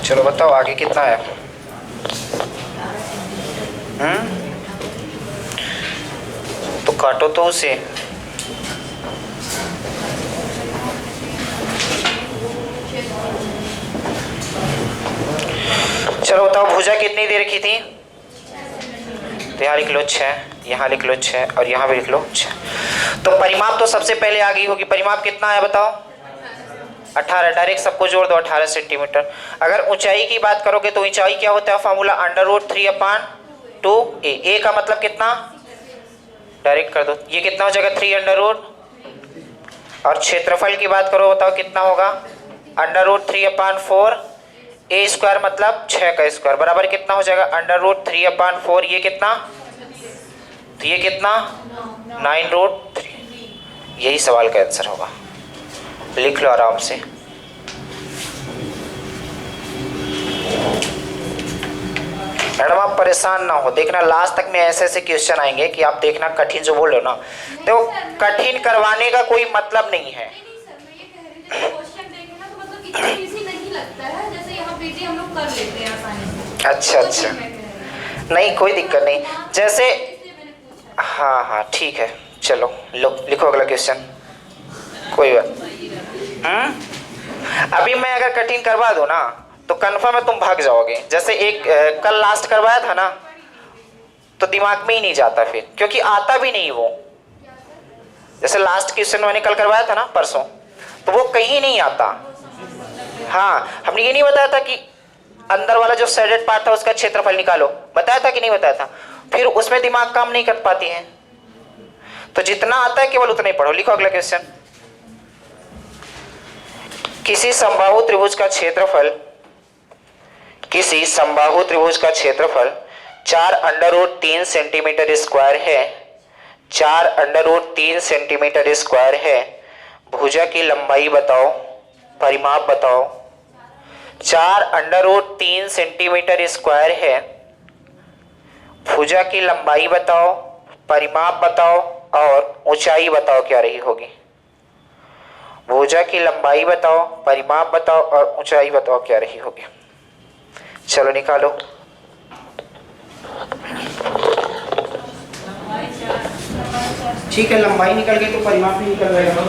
[SPEAKER 1] चलो बताओ आगे कितना है। तो काटो तो उसे। चलो बताओ भुजा कितनी दे रखी थी, तो यहाँ लिख लो 6, यहाँ लिख लो 6 और यहाँ भी लिख लो 6। तो परिमाप तो सबसे पहले आ गई होगी। परिमाप कितना है बताओ, 18। डायरेक्ट सबको जोड़ दो, 18 सेंटीमीटर। अगर ऊंचाई की बात करोगे तो ऊंचाई क्या होता है, फॉर्मूला √3/2a। a का मतलब कितना, डायरेक्ट कर दो, ये कितना हो जाएगा 3 और क्षेत्रफल की बात करो बताओ कितना होगा, √3/4। a² मतलब 6 का स्क्वायर बराबर कितना हो जाएगा, √3/4। ये कितना, तो ये कितना 9√3। यही सवाल का आंसर होगा। लिख लो आराम से। मैडम आप परेशान ना हो, देखना लास्ट तक में ऐसे ऐसे क्वेश्चन आएंगे कि आप देखना कठिन जो बोल रहे हो ना, देखो कठिन करवाने का कोई मतलब नहीं है।
[SPEAKER 2] नहीं सर, मैं ये कह रही थी क्वेश्चन देखे ना तो मतलब इतना इजी नहीं लगता है, जैसे यहाँ पे हम लोग कर लेते हैं आसानी से।
[SPEAKER 1] अच्छा नहीं कोई दिक्कत नहीं, जैसे हाँ ठीक है। चलो लो लिखो अगला क्वेश्चन। कोई बात अभी मैं अगर कठिन करवा दूं ना तो कन्फर्म है तुम भाग जाओगे। जैसे एक कल लास्ट करवाया था ना, तो दिमाग में ही नहीं जाता फिर, क्योंकि आता भी नहीं वो। जैसे लास्ट क्वेश्चन मैंने कल करवाया था ना परसों, तो वो कहीं नहीं आता। हाँ हमने ये नहीं बताया था कि अंदर वाला जो शेडेड पार्ट था उसका क्षेत्रफल निकालो, बताया था कि नहीं बताया था। फिर उसमें दिमाग काम नहीं कर पाती है, तो जितना आता है केवल उतना ही पढ़ो। लिखो अगला क्वेश्चन। किसी समबाहु त्रिभुज का क्षेत्रफल 4√3 सेंटीमीटर स्क्वायर है। 4√3 सेंटीमीटर स्क्वायर है। भुजा की लंबाई बताओ, परिमाप बताओ। 4√3 सेंटीमीटर स्क्वायर है। भुजा की लंबाई बताओ, परिमाप बताओ और ऊंचाई बताओ क्या रही होगी। भुजा की लंबाई बताओ, परिमाप बताओ और ऊंचाई बताओ क्या रही होगी। चलो निकालो। ठीक है, लंबाई निकल गई तो परिमाप भी निकल जाएगा।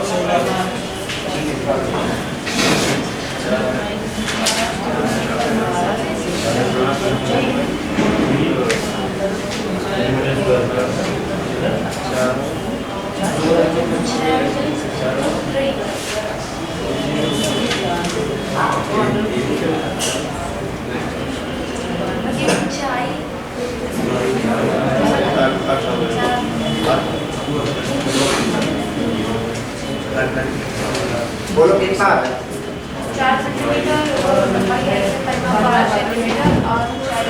[SPEAKER 1] बोलो कितना आता है?
[SPEAKER 2] 4 सेंटीमीटर और लंबाई है, परिमाप 5 सेंटीमीटर और ऊंचाई।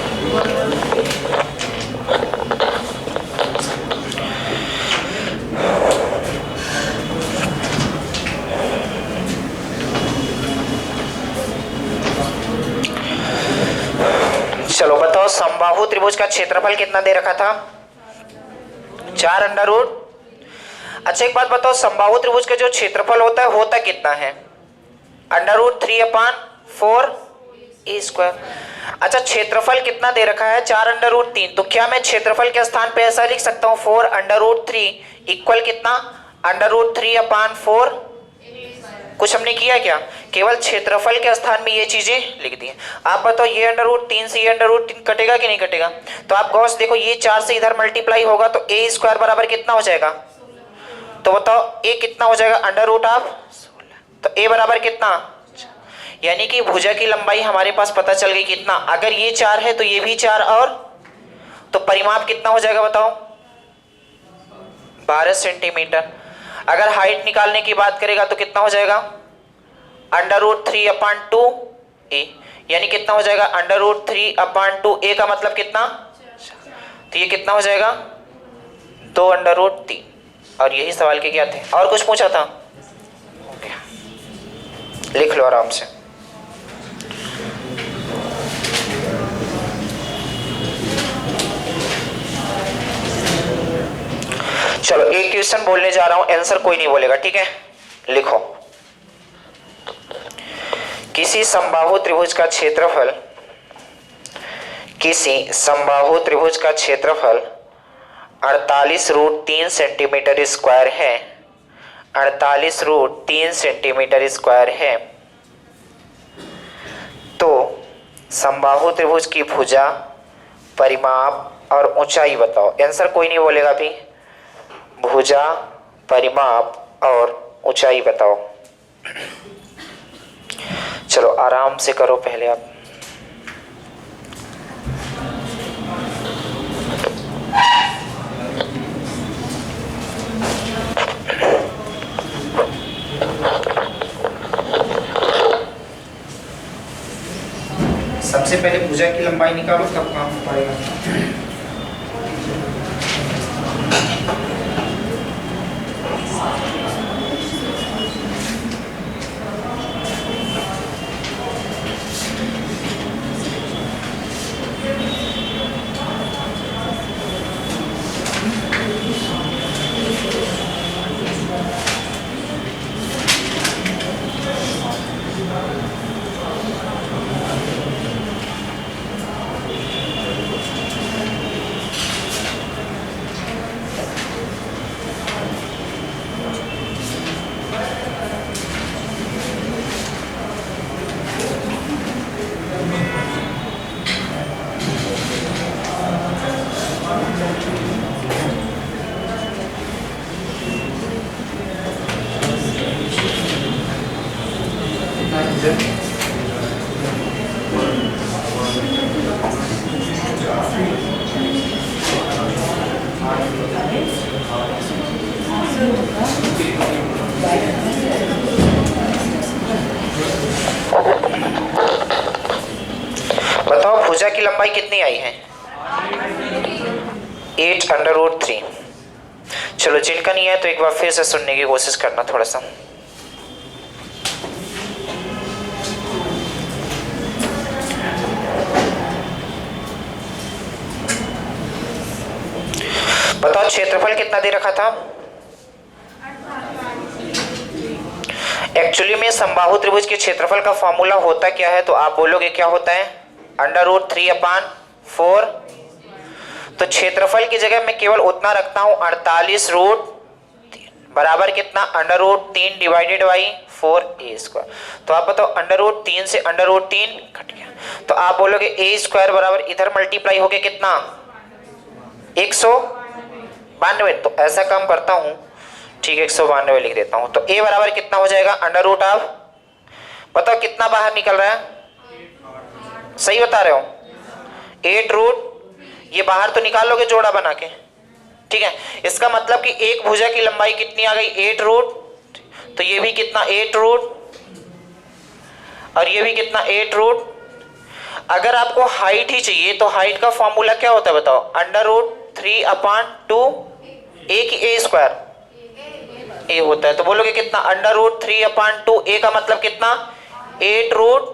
[SPEAKER 1] चलो बताओ, समबाहु त्रिभुज का क्षेत्रफल कितना दे रखा था? 4√। अच्छा एक बात बताओ, समबाहु त्रिभुज का जो क्षेत्रफल होता कितना है? √3/4 ए स्क्वायर। अच्छा क्षेत्रफल कितना दे रखा है? 4√3। तो क्या मैं क्षेत्रफल के स्थान पे ऐसा लिख सकता हूँ 4√3 इक्वल कितना? √3/4। कुछ हमने किया क्या? केवल क्षेत्रफल के स्थान में ये चीजें लिख दी। आप बताओ ये √3 से ये √3 कटेगा कि नहीं कटेगा? तो आप गौर से देखो, ये 4 से इधर मल्टीप्लाई होगा तो ए स्क्वायर बराबर कितना हो जाएगा? तो बताओ ए कितना हो जाएगा? √16। तो ए बराबर कितना? यानी कि भुजा की लंबाई हमारे पास पता चल गई कितना। अगर ये 4 है तो ये भी 4 और तो परिमाप कितना हो जाएगा बताओ? 12 सेंटीमीटर। अगर हाइट निकालने की बात करेगा तो कितना हो जाएगा? √3/2 ए। यानी कितना हो जाएगा? √3/2 ए का मतलब कितना? तो ये कितना हो जाएगा? 2√3। और यही सवाल के क्या थे? और कुछ पूछा था? लिख लो आराम से। चलो एक क्वेश्चन बोलने जा रहा हूं, आंसर कोई नहीं बोलेगा, ठीक है? लिखो। किसी समबाहु त्रिभुज का क्षेत्रफल 48√3 सेंटीमीटर स्क्वायर है। 48√3 सेंटीमीटर स्क्वायर है। तो समबाहु त्रिभुज की भुजा, परिमाप और ऊंचाई बताओ। आंसर कोई नहीं बोलेगा अभी। भुजा, परिमाप और ऊंचाई बताओ। चलो आराम से करो पहले आप। सबसे पहले भुजा की लंबाई निकालो तब काम हो पाएगा। बताओ भुजा की लंबाई कितनी आई है? 8√3। चलो जिनका नहीं है तो एक बार फिर से सुनने की कोशिश करना थोड़ा सा। बताओ क्षेत्रफल कितना दे रखा था? एक्चुअली में समबाहु त्रिभुज के क्षेत्रफल का फॉर्मूला होता क्या है, तो आप बोलोगे क्या होता है? √3/4। तो क्षेत्रफल की जगह मैं केवल उतना रखता हूं 48 बराबर कितना? √3 डिवाइडेड बाई 4a²। तो आप बताओ √3 से √3 कट गया, तो आप बोलोगे a² बराबर इधर मल्टीप्लाई हो गया कितना? 192। तो ऐसा काम करता हूं, ठीक है, 192 लिख देता हूं। तो a बराबर कितना हो जाएगा? √ ऑफ, बताओ कितना बाहर निकल रहा है? सही बता रहे हो? 8 ये बाहर तो निकाल लोगे जोड़ा बना के, ठीक है। इसका मतलब कि एक भुजा की लंबाई कितनी आ गई? 8 तो ये भी कितना? 8 और ये भी कितना? 8 अगर आपको हाइट ही चाहिए तो हाइट का फॉर्मूला क्या होता है बताओ? √3/2 a की a² a होता है। तो बोलोगे कितना? √3/2 a का मतलब कितना? 8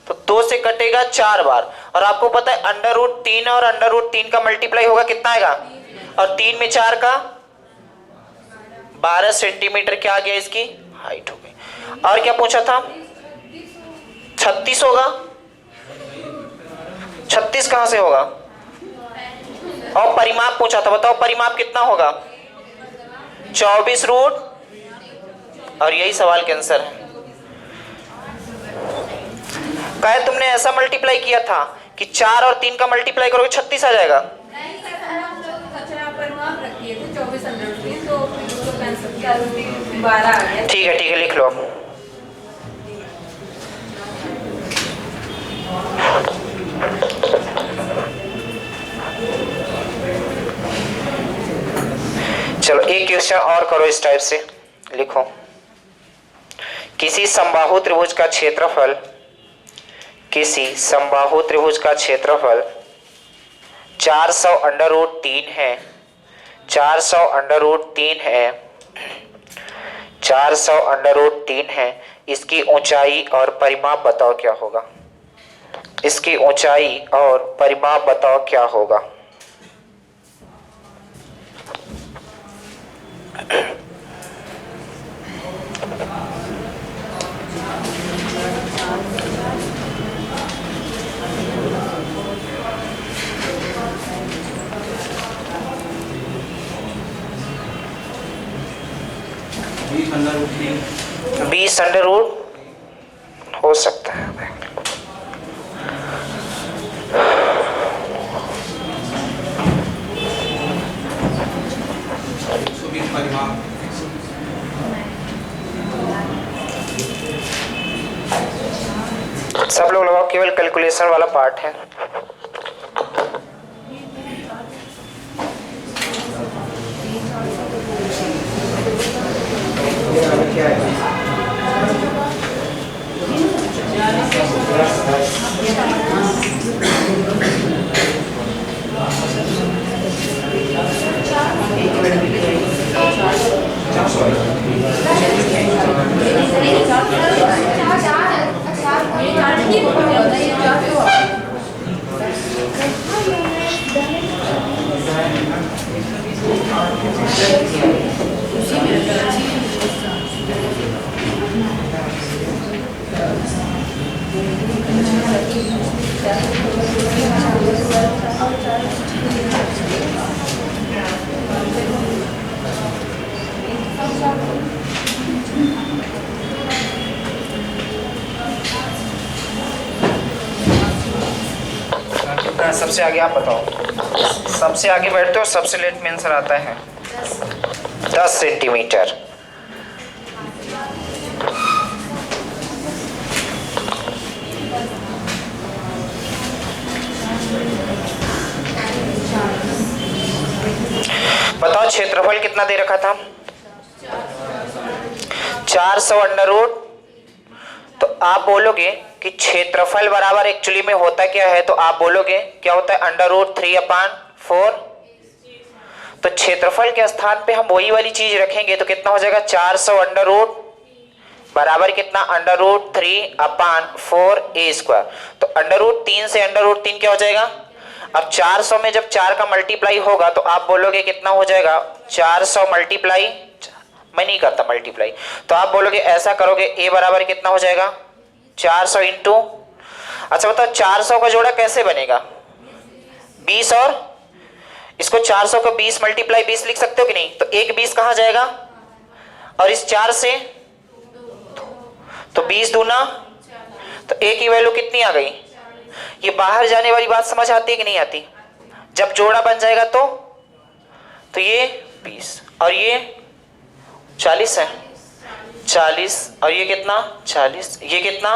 [SPEAKER 1] तो 2 से कटेगा 4 बार, और आपको पता है √3 और √3 का मल्टीप्लाई होगा कितना आएगा? और 3 में 4 का 12 सेंटीमीटर क्या आ गया? इसकी हाइट हो गई। और क्या पूछा था? 36 होगा। 36 कहां से होगा? और परिमाप पूछा था, बताओ परिमाप कितना होगा? 24 और यही सवाल के आंसर है। कहे तुमने ऐसा मल्टीप्लाई किया था कि 4 और 3 का मल्टीप्लाई करोगे 36 आ जाएगा। ठीक है लिख लो। चलो एक क्वेश्चन और करो इस टाइप से, लिखो। किसी समबाहु त्रिभुज का क्षेत्रफल 400 है। 400 है। इसकी ऊंचाई और परिमाप बताओ क्या होगा? इसकी ऊंचाई और परिमाप बताओ क्या होगा? √20 हो सकता है। सब लोग लगाओ, केवल कैलकुलेशन वाला पार्ट है। सबसे आगे आप बताओ। सबसे आगे बैठते हो, सबसे लेट में आंसर आता है 10 सेंटीमीटर। बताओ क्षेत्रफल कितना दे रखा था? 400 तो आप बोलोगे कि क्षेत्रफल बराबर एक्चुअली में होता क्या है, तो आप बोलोगे क्या होता है? √3/4। तो क्षेत्रफल के स्थान पे हम वही वाली चीज रखेंगे तो कितना हो जाएगा? 400 बराबर कितना? √3/4a²। तो √3 से √3 क्या हो जाएगा? अब 400 में जब 4 का मल्टीप्लाई होगा तो आप बोलोगे कितना हो जाएगा, 400 मल्टीप्लाई, मैं नहीं करता मल्टीप्लाई, तो आप बोलोगे ऐसा करोगे a बराबर कितना हो जाएगा 400 इंटू, अच्छा बताओ 400 का जोड़ा कैसे बनेगा 20, और इसको 400 को 20 मल्टीप्लाई 20 लिख सकते हो कि नहीं, तो एक 20 कहाँ जाएगा, और इस 4 से तो 20 दूना, तो a की वैल्यू कितनी आ गई, ये बाहर जाने वाली बात समझ आती है कि नहीं आती, जब जोड़ा बन जाएगा तो ये 20 और ये 40 है, 40 और ये कितना 40, ये कितना,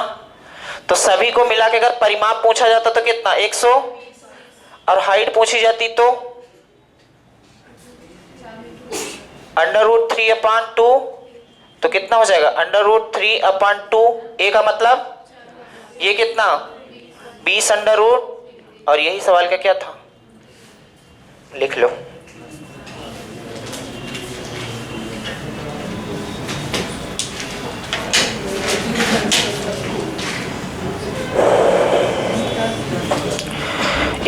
[SPEAKER 1] तो सभी को मिला के अगर परिमाप पूछा जाता तो कितना 100, और हाइट पूछी जाती तो √3/2, तो कितना हो जाएगा √3/2, a का मतलब ये कितना 20 √, और यही सवाल का क्या था, लिख लो।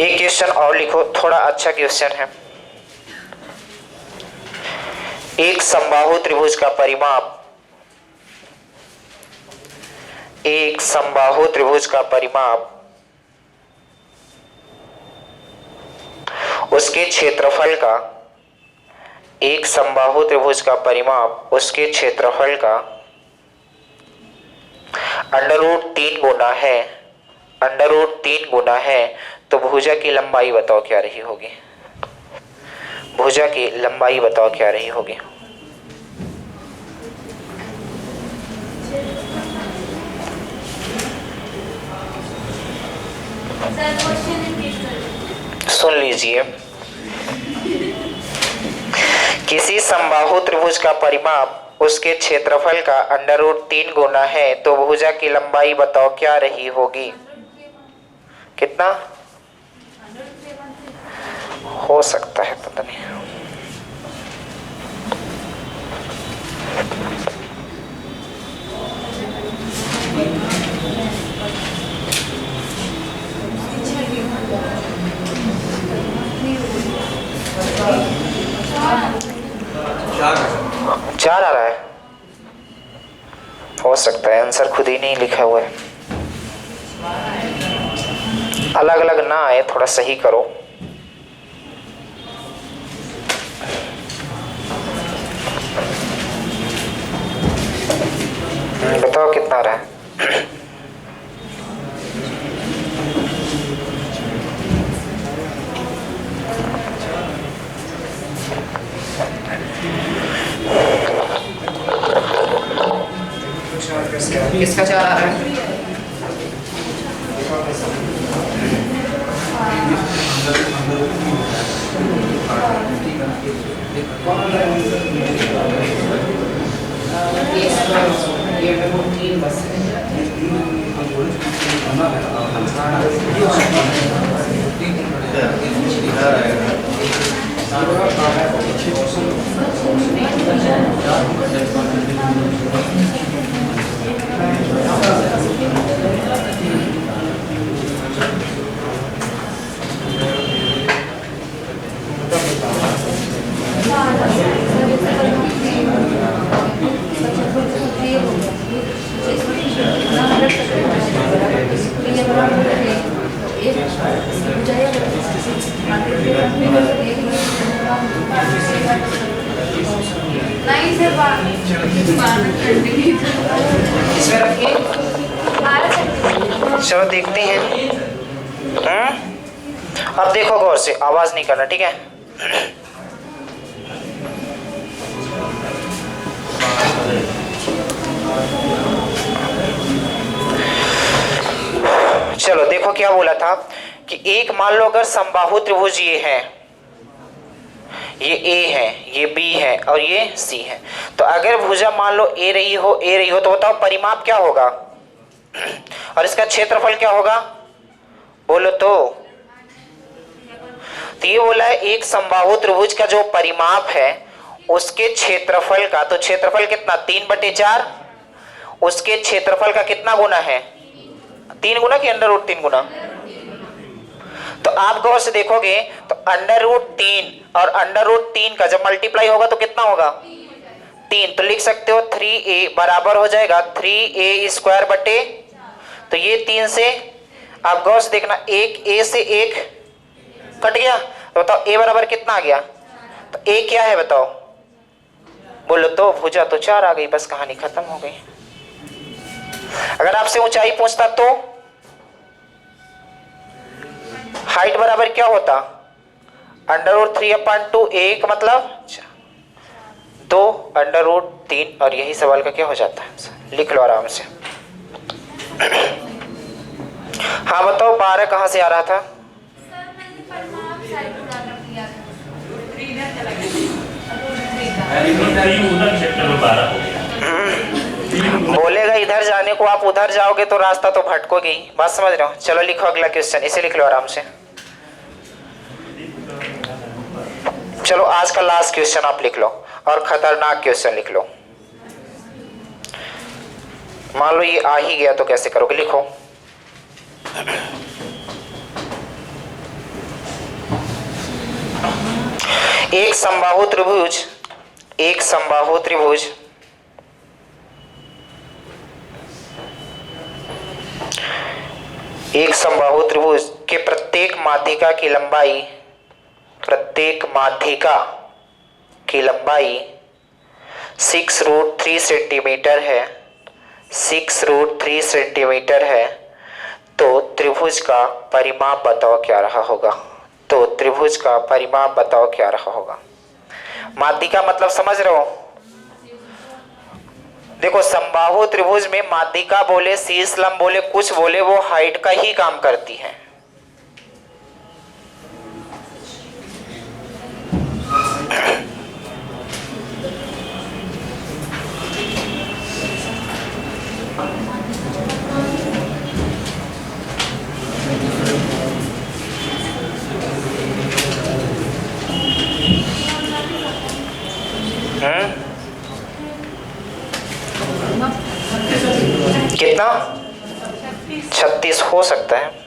[SPEAKER 1] एक क्वेश्चन और लिखो, थोड़ा अच्छा क्वेश्चन है। एक समबाहु त्रिभुज का परिमाप, एक समबाहु त्रिभुज का परिमाप उसके क्षेत्रफल का, एक समबाहु त्रिभुज का परिमाप उसके क्षेत्रफल का √3 गुना है, √3 गुना है, तो भुजा की लंबाई बताओ क्या रही होगी, भुजा की लंबाई बताओ क्या रही होगी। सुन लीजिए, किसी समबाहु त्रिभुज का परिमाप उसके क्षेत्रफल का √3 गुना है, तो भुजा की लंबाई बताओ क्या रही होगी, कितना हो सकता है पता नहीं। चार आ रहा है, हो सकता है आंसर खुद ही नहीं लिखा हुआ है, अलग अलग ना आए, थोड़ा सही करो। बताओ कितना आ रहा है। किसका 4 आ रहा है, इसमें रखिए, चलो देखते हैं। अब देखो गौर से, आवाज नहीं करना, ठीक है। चलो देखो क्या बोला था कि एक मान लो अगर समबाहु त्रिभुज ये है, ये A है, ये B है और ये C है, तो अगर भुजा मान लो A रही हो तो बताओ परिमाप क्या होगा और इसका क्षेत्रफल क्या होगा, बोलो तो ये बोला है एक समबाहु त्रिभुज का जो परिमाप है उसके क्षेत्रफल का, तो क्षेत्रफल कितना 3/4, उसके क्षेत्रफल का कितना गुना है 3 गुना कि √3 गुना, तो आप गौर से देखोगे तो √3 और √3 का जब मल्टीप्लाई होगा तो कितना होगा 3। तो लिख सकते हो 3a बराबर हो जाएगा 3a² बटे, तो ये 3 से आप गौर से देखना, एक a से एक कट गया, तो बताओ a बराबर कितना आ गया, तो a क्या है बताओ, बोलो तो भुजा तो 4 आ गई, बस कहानी खत्म हो गई। अगर आपसे ऊंचाई पूछता तो हाइट बराबर क्या होता, √3/2, एक मतलब 2 √3, और यही सवाल का क्या हो जाता है, लिख लो आराम से। हाँ बताओ 12 कहाँ से आ रहा था,
[SPEAKER 2] सर मैंने परिमाप साइड उड़ा कर दिया था।
[SPEAKER 1] बोलेगा इधर जाने को, आप उधर जाओगे तो रास्ता तो भटकोगे ही, बात समझ रहे हो। चलो लिखो अगला क्वेश्चन, इसे लिख लो आराम से। चलो आज का लास्ट क्वेश्चन आप लिख लो, और खतरनाक क्वेश्चन लिख लो। मान लो ये आ ही गया तो कैसे करोगे, लिखो। एक समबाहु त्रिभुज, एक समबाहु त्रिभुज एक समबाहु त्रिभुज के प्रत्येक माध्यिका की लंबाई, प्रत्येक माध्यिका की लंबाई 6√3 सेंटीमीटर है, 6√3 सेंटीमीटर है। तो त्रिभुज का परिमाप बताओ क्या रहा होगा, तो त्रिभुज का परिमाप बताओ क्या रहा होगा। माध्यिका मतलब समझ रहे हो, देखो समबाहु त्रिभुज में माध्यिका बोले, शीर्ष लंब बोले, कुछ बोले, वो हाइट का ही काम करती है। कितना 36 हो सकता है।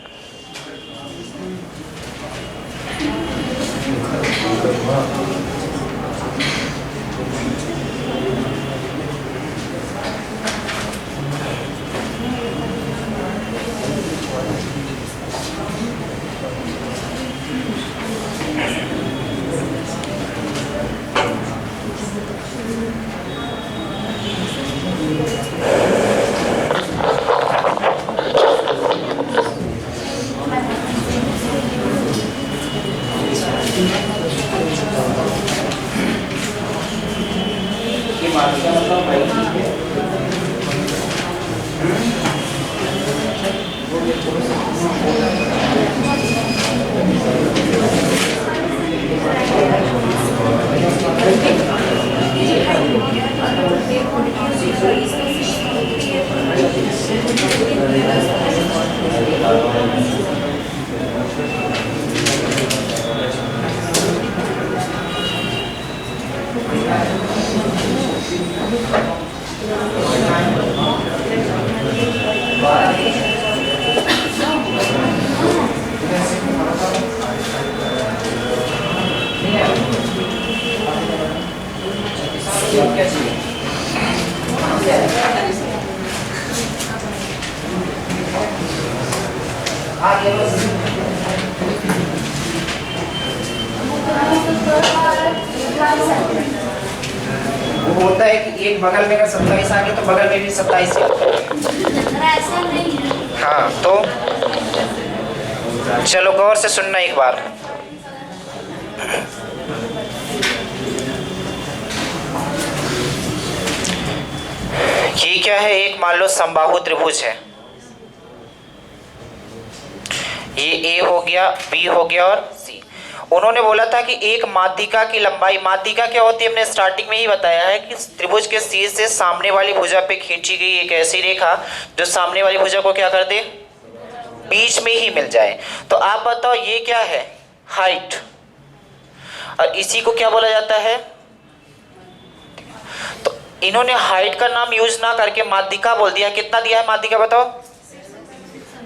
[SPEAKER 1] वो होता है कि एक बगल में अगर 27 आ गया तो बगल में भी 27 ही आता है।
[SPEAKER 2] ऐसा नहीं है।
[SPEAKER 1] हाँ तो चलो गौर से सुनना एक बार। ये क्या है, एक मान लो समबाहु त्रिभुज है, ये A हो गया, B हो गया और C। उन्होंने बोला था कि एक माध्यिका की लंबाई, माध्यिका क्या होती है हमने स्टार्टिंग में ही बताया है कि त्रिभुज के शीर्ष से सामने वाली भुजा पे खींची गई एक ऐसी रेखा जो सामने वाली भुजा को क्या कर दे, बीच में ही मिल जाए। तो आप बताओ ये क्या है, हाइट, और इसी को क्या बोला जाता है। तो इन्होंने हाइट का नाम यूज ना करके माध्यिका बोल दिया। कितना दिया है माध्यिका बताओ,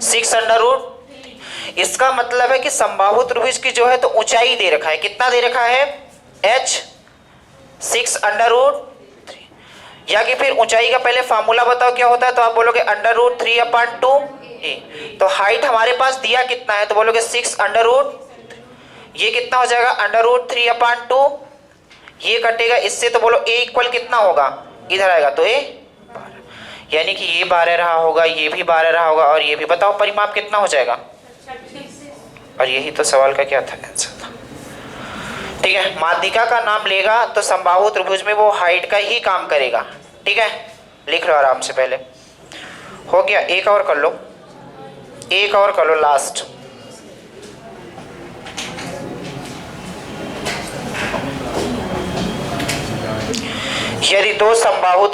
[SPEAKER 1] 6√3। इसका मतलब है कि समबाहु त्रिभुज की जो है तो ऊंचाई दे रखा है, कितना दे रखा है h 6√3, या कि फिर ऊंचाई का पहले फार्मूला बताओ क्या होता है, तो आप बोलोगे √3/2 a। तो हाइट हमारे पास दिया कितना है, तो बोलोगे 6 ये कितना हो जाएगा √3/2, ये कटेगा इससे, तो बोलो a इक्वल कितना होगा, इधर आएगा तो a 12, यानी कि ये 12 रहा होगा, ये भी 12 रहा होगा, और ये भी। बताओ परिमाप कितना हो जाएगा, और यही तो सवाल का क्या था, आंसर था। ठीक है, माध्यिका का नाम लेगा तो समबाहु त्रिभुज में वो हाइट का ही काम करेगा। ठीक है, लिख लो आराम से, पहले हो गया। एक और कर लो, एक और कर लो, लास्ट। यदि दो समबाहु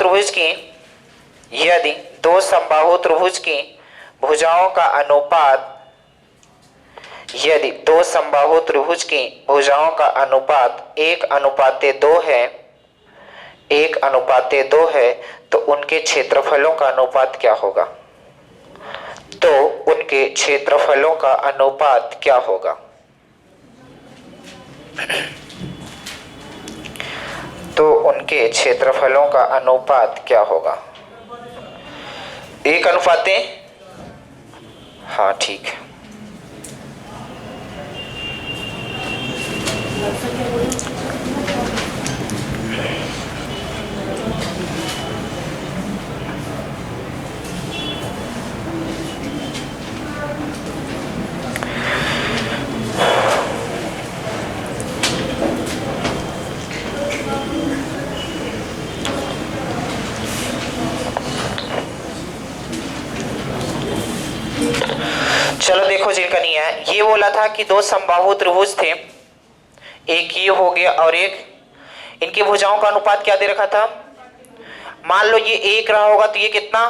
[SPEAKER 1] त्रिभुज की भुजाओं का अनुपात, यदि दो समबाहु त्रिभुज की भुजाओं का अनुपात 1:2 है, 1:2 है, तो उनके क्षेत्रफलों का अनुपात क्या होगा, तो उनके क्षेत्रफलों का अनुपात क्या होगा, तो उनके क्षेत्रफलों का अनुपात क्या होगा, 1:, हाँ ठीक है। चलो देखो जिनका नहीं है, ये बोला था कि दो समबाहु त्रिभुज थे, एक ये हो गया और एक, इनकी भुजाओं का अनुपात क्या दे रखा था, मान लो ये 1 रहा होगा, तो ये कितना,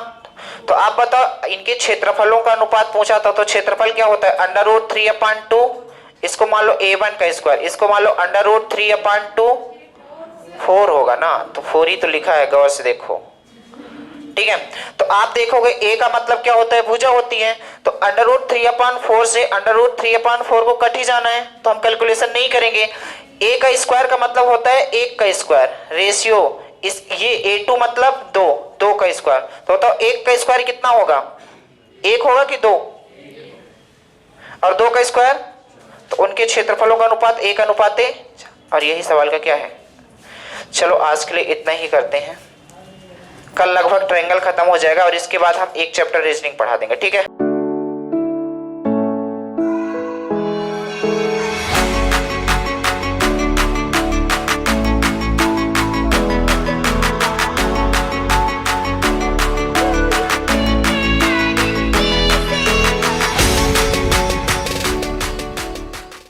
[SPEAKER 1] तो आप बताओ इनके क्षेत्रफलों का अनुपात पूछा था, तो क्षेत्रफल क्या होता है √3/2, इसको मान लो a1 का स्क्वायर, इसको मान लो √3/2, 4 होगा ना, तो 4 ही तो लिखा है, गौर से देखो। ठीक है, तो आप देखोगे a का मतलब क्या होता है, भुजा होती है, तो √3/4 से √3/4 को कट ही जाना है, तो हम कैलकुलेशन नहीं करेंगे। a का स्क्वायर का मतलब होता है 1 का स्क्वायर, रेशियो, इस ये a2 मतलब 2 का स्क्वायर, तो बताओ 1 का स्क्वायर कितना होगा, 1 होगा कि 2, और 2 का स्क्वायर, तो उनके क्षेत्रफलों का अनुपात 1:, और यही सवाल का क्या है। चलो आज के लिए इतना ही करते हैं, कल लगभग ट्रायंगल खत्म हो जाएगा और इसके बाद हम एक चैप्टर रीजनिंग पढ़ा देंगे। ठीक है।